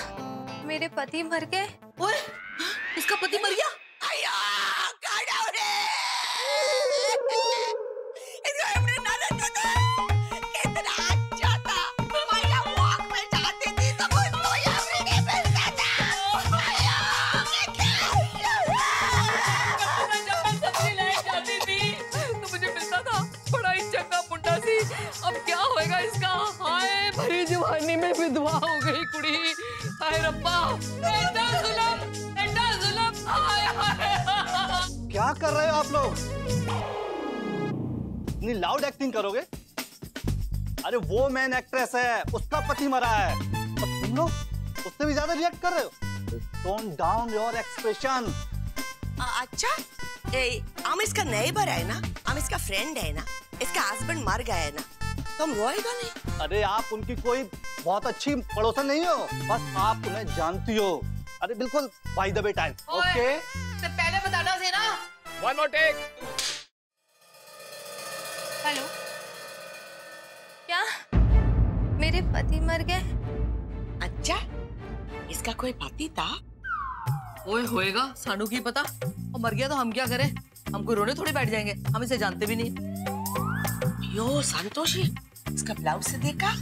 मेरे पति मर गए? ओए, इसका पति मर गया? अब क्या होएगा इसका? हाय, भरी जवानी में विधवा हो गई कुड़ी। हाय रब्बा, एड्डा जुल्म, हाय हाय। क्या कर रहे हो आप लोग? इतनी लाउड एक्टिंग करोगे? अरे वो मेन एक्ट्रेस है, उसका पति मरा है और तुम लोग उससे भी ज्यादा रिएक्ट कर रहे हो। Tone down your expression. अच्छा, हम इसका नेबर है ना, हम इसका फ्रेंड है ना, इसका हस्बैंड मर गया है ना, तुम रोएगा नहीं? अरे आप उनकी कोई बहुत अच्छी पड़ोसन नहीं हो, बस आप उन्हें जानती हो। अरे बिल्कुल by the way time. Okay तो पहले बताना से ना। One more take. हेलो, क्या मेरे पति मर गए? अच्छा, इसका कोई पति था? ओए होएगा, सानू की पता। और मर गया तो हम क्या करें? हमको रोने थोड़ी बैठ जाएंगे, हम इसे जानते भी नहीं। यो संतोषी, इसका ब्लाउज से देखा?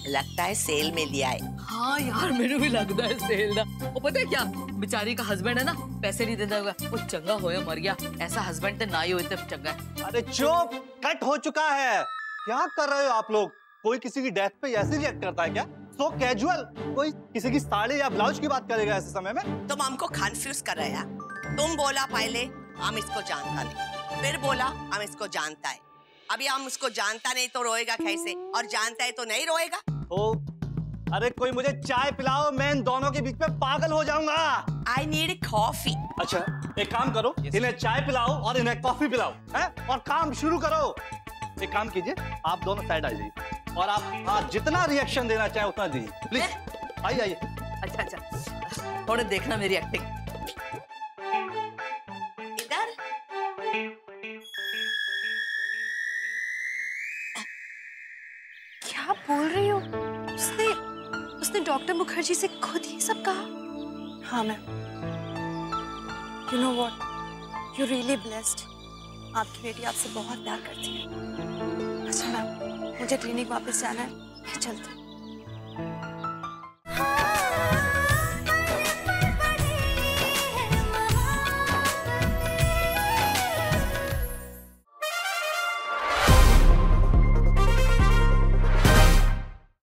लगता है सेल में लिया है। हाँ यार, मेरे भी लगता है सेल ना। और पता है क्या, बेचारी का हस्बैंड है ना, पैसे नहीं देता होगा, वो चंगा होया मर गया। ऐसा हस्बैंड तो ना ही हो तो चंगा है। अरे चुप, कट हो चुका है। क्या कर रहे हो आप लोग? कोई किसी की डेथ पे ऐसे रिएक्ट करता है क्या? सो कैजुअल। कोई किसी की साड़ी या ब्लाउज की बात करेगा ऐसे समय में? तुम हमको कंफ्यूज कर रहे हैं। तुम बोला पहले हम इसको जानता नहीं, फिर बोला हम इसको जानता है। अभी हम उसको जानता नहीं तो रोएगा कैसे, और जानता है तो नहीं रोएगा। ओ, अरे कोई मुझे चाय पिलाओ, मैं इन दोनों के बीच में पागल हो जाऊंगा। I need coffee. अच्छा, एक काम करो, इन्हें चाय पिलाओ और इन्हें कॉफी पिलाओ, हैं? और काम शुरू करो। एक काम कीजिए, आप दोनों साइड आ जाइए और आप जितना रिएक्शन देना चाहें उतना दीजिए, प्लीज। आइए आइए। अच्छा अच्छा, थोड़े देखना मेरी एक्टिंग। इधर क्या बोल रही हो? उसने डॉक्टर मुखर्जी से खुद ही सब कहा? हाँ ma'am. You know what, you really blessed. आपकी बेटी आपसे बहुत प्यार करती है। अच्छा मैम, मुझे क्लिनिक वापस जाना है, मैं चलती हूँ।